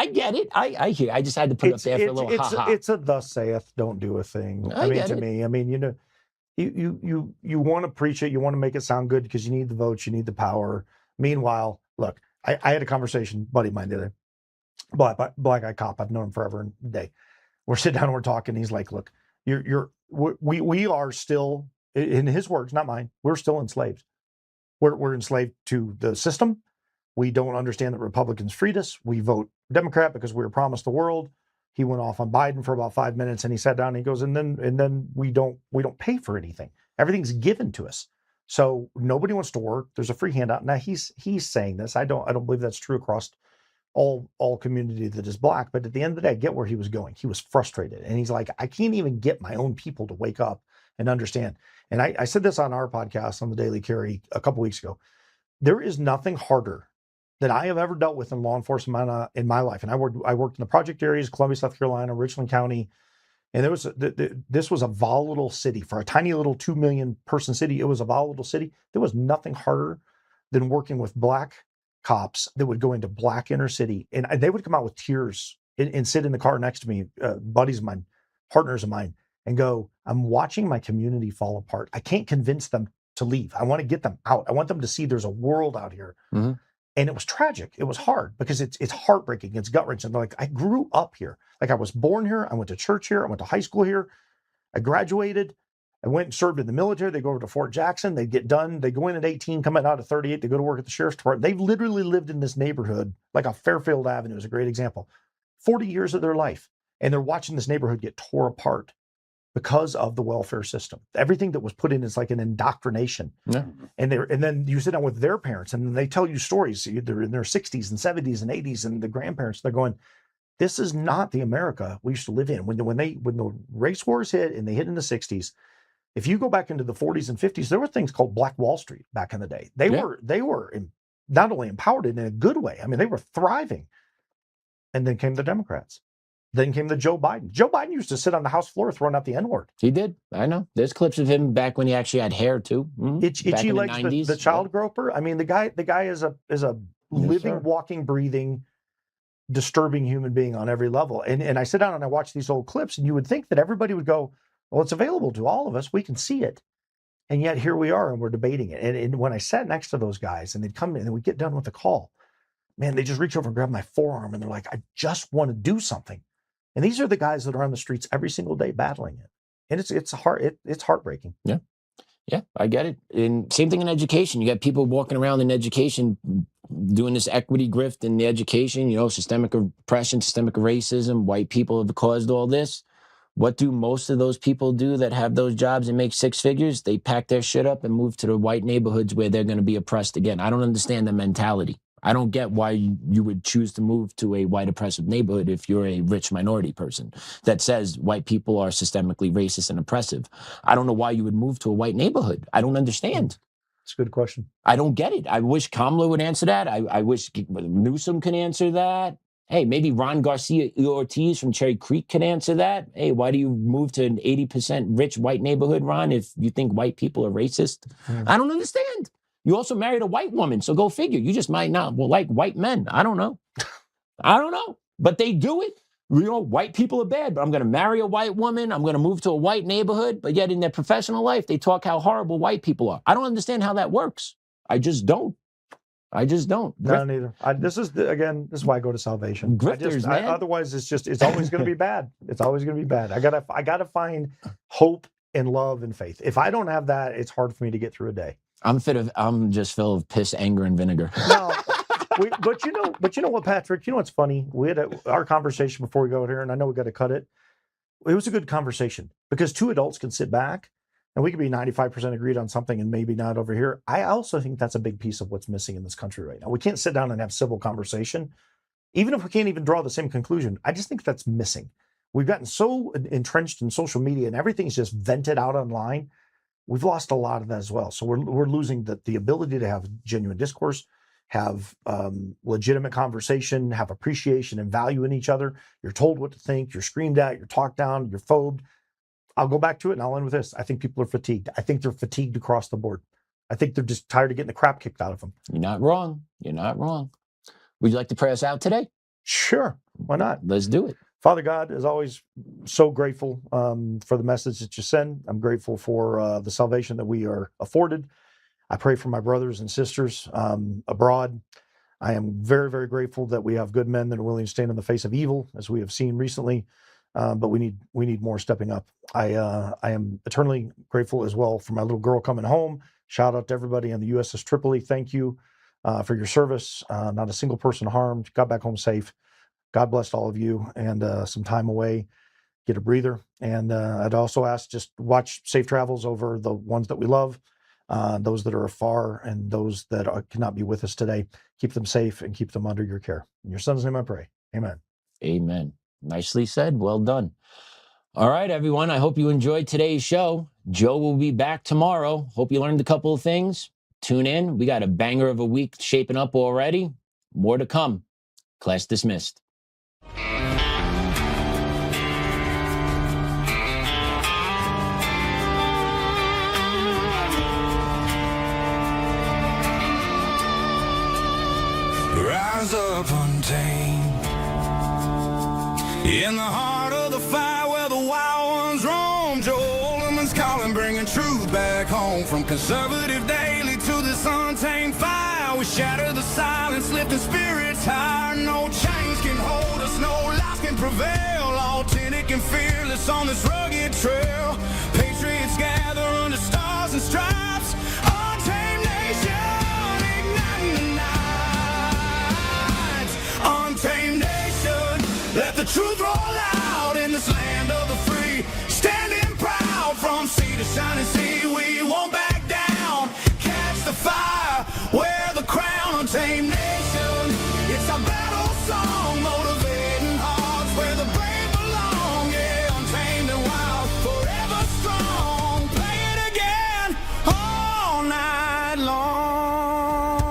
get it. I hear. I just had to put it up there for a little ha-ha. It's a thus saith, don't do a thing. You want to preach it, you want to make it sound good because you need the votes, you need the power. Meanwhile, look, I had a conversation, buddy of mine the other day, black guy cop, I've known him forever and a day. We're sitting down and we're talking. He's like, look, we are still, in his words, not mine, we're still enslaved. We're enslaved to the system. We don't understand that Republicans freed us. We vote Democrat because we were promised the world. He went off on Biden for about 5 minutes and he sat down and he goes, and then we don't pay for anything. Everything's given to us. So nobody wants to work. There's a free handout. Now he's saying this. I don't believe that's true across all community that is black. But at the end of the day, I get where he was going. He was frustrated. And he's like, I can't even get my own people to wake up and understand. And I said this on our podcast on the Daily Carry a couple weeks ago. There is nothing harder that I have ever dealt with in law enforcement in my life. And I worked in the project areas, Columbia, South Carolina, Richland County. And this was a volatile city. For a tiny little 2 million person city, it was a volatile city. There was nothing harder than working with black cops that would go into black inner city. And they would come out with tears and sit in the car next to me, buddies of mine, partners of mine, and go, I'm watching my community fall apart. I can't convince them to leave. I want to get them out. I want them to see there's a world out here. Mm-hmm. And it was tragic. It was hard because it's heartbreaking. It's gut-wrenching. Like, I grew up here. Like, I was born here. I went to church here. I went to high school here. I graduated. I went and served in the military. They go over to Fort Jackson. They get done. They go in at 18, come out at 38. They go to work at the sheriff's department. They've literally lived in this neighborhood, like a Fairfield Avenue is a great example, 40 years of their life. And they're watching this neighborhood get tore apart because of the welfare system. Everything that was put in is like an indoctrination. Yeah. And then you sit down with their parents and they tell you stories. They're in their 60s and 70s and 80s, and the grandparents, they're going, this is not the America we used to live in. When the race wars hit and they hit in the 60s, if you go back into the 40s and 50s, there were things called Black Wall Street back in the day. They were not only empowered in a good way. I mean, they were thriving. And then came the Democrats. Then came the Joe Biden. Joe Biden used to sit on the House floor throwing out the N-word. He did. I know. There's clips of him back when he actually had hair too. Itchy legs, the child groper. I mean, the guy is a living, walking, breathing, disturbing human being on every level. And I sit down and I watch these old clips, and you would think that everybody would go, well, it's available to all of us. We can see it. And yet here we are and we're debating it. And when I sat next to those guys and they'd come in and we'd get done with the call, man, they just reach over and grab my forearm and they're like, I just want to do something. And these are the guys that are on the streets every single day battling it. And it's heartbreaking. Yeah. Yeah, I get it. And same thing in education. You got people walking around in education doing this equity grift in the education, systemic oppression, systemic racism. White people have caused all this. What do most of those people do that have those jobs and make six figures? They pack their shit up and move to the white neighborhoods where they're going to be oppressed again. I don't understand the mentality. I don't get why you would choose to move to a white oppressive neighborhood if you're a rich minority person that says white people are systemically racist and oppressive. I don't know why you would move to a white neighborhood. I don't understand. It's a good question. I don't get it. I wish Kamala would answer that. I wish Newsom can answer that. Hey, maybe Ron Garcia Ortiz from Cherry Creek can answer that. Hey, why do you move to an 80% rich white neighborhood, Ron, if you think white people are racist? I don't understand. You also married a white woman, so go figure. You just might not like white men. I don't know. But they do it. White people are bad, but I'm going to marry a white woman. I'm going to move to a white neighborhood. But yet in their professional life, they talk how horrible white people are. I don't understand how that works. I just don't. No, neither. This is why I go to salvation. Grifters, man. Otherwise, it's always going to be bad. It's always going to be bad. I gotta find hope and love and faith. If I don't have that, it's hard for me to get through a day. I'm just filled with piss, anger, and vinegar. No, but you know what, Patrick? You know what's funny? We had our conversation before we go here, and I know we got to cut it. It was a good conversation because two adults can sit back and we could be 95% agreed on something and maybe not over here. I also think that's a big piece of what's missing in this country right now. We can't sit down and have civil conversation, even if we can't even draw the same conclusion. I just think that's missing. We've gotten so entrenched in social media and everything's just vented out online. We've lost a lot of that as well. So we're losing the ability to have genuine discourse, have legitimate conversation, have appreciation and value in each other. You're told what to think, you're screamed at, you're talked down, you're phobed. I'll go back to it and I'll end with this. I think people are fatigued. I think they're fatigued across the board. I think they're just tired of getting the crap kicked out of them. You're not wrong. Would you like to pray us out today? Sure. Why not? Let's do it. Father God, as always, so grateful for the message that you send. I'm grateful for the salvation that we are afforded. I pray for my brothers and sisters abroad. I am very, very grateful that we have good men that are willing to stand in the face of evil, as we have seen recently. But we need more stepping up. I am eternally grateful as well for my little girl coming home. Shout out to everybody on the USS Tripoli. Thank you for your service. Not a single person harmed. Got back home safe. God bless all of you, and some time away, get a breather. And I'd also ask, just watch safe travels over the ones that we love, those that are afar and those that cannot be with us today. Keep them safe and keep them under your care. In your son's name I pray. Amen. Amen. Nicely said. Well done. All right, everyone. I hope you enjoyed today's show. Joe will be back tomorrow. Hope you learned a couple of things. Tune in. We got a banger of a week shaping up already. More to come. Class dismissed. Rise up, untamed. In the heart of the fire where the wild ones roam, Oltmann's calling, bringing truth back home. From conservative daily to this untamed fire, we shatter the silence, lifting spirits higher. No chains can hold us, no lies can prevail. Authentic and fearless on this rugged trail. Patriots spirits gather under stars and stripes. Untamed nation, igniting the night. Untamed nation, let the truth roll out in this land of the free. Standing proud from sea to shining sea, we won't back down. Catch the fire, wear the crown. Untamed nation, it's our battle song, motivating hearts where the brave belong. Yeah, untamed and wild, forever strong. Play it again all night long.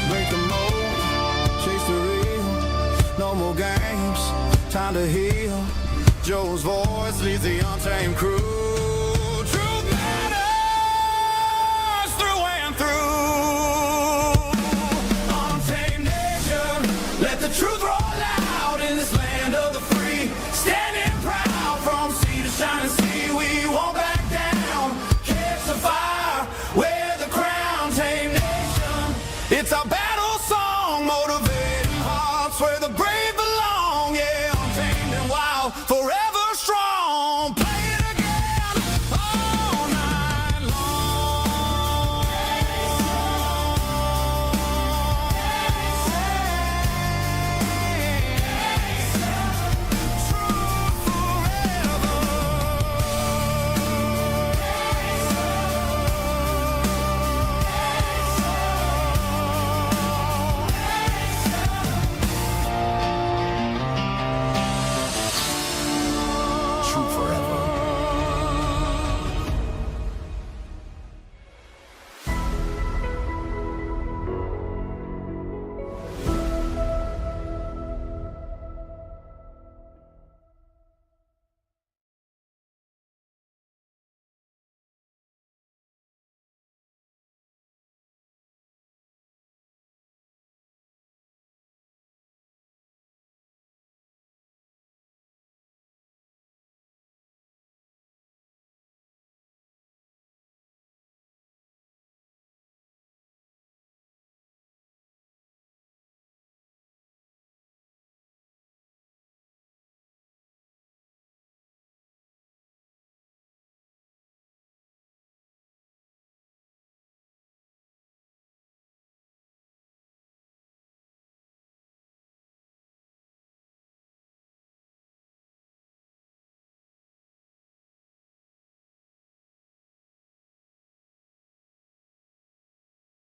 Break the mold, chase the real. No more games, time to heal. Joe's voice leads the untamed crew.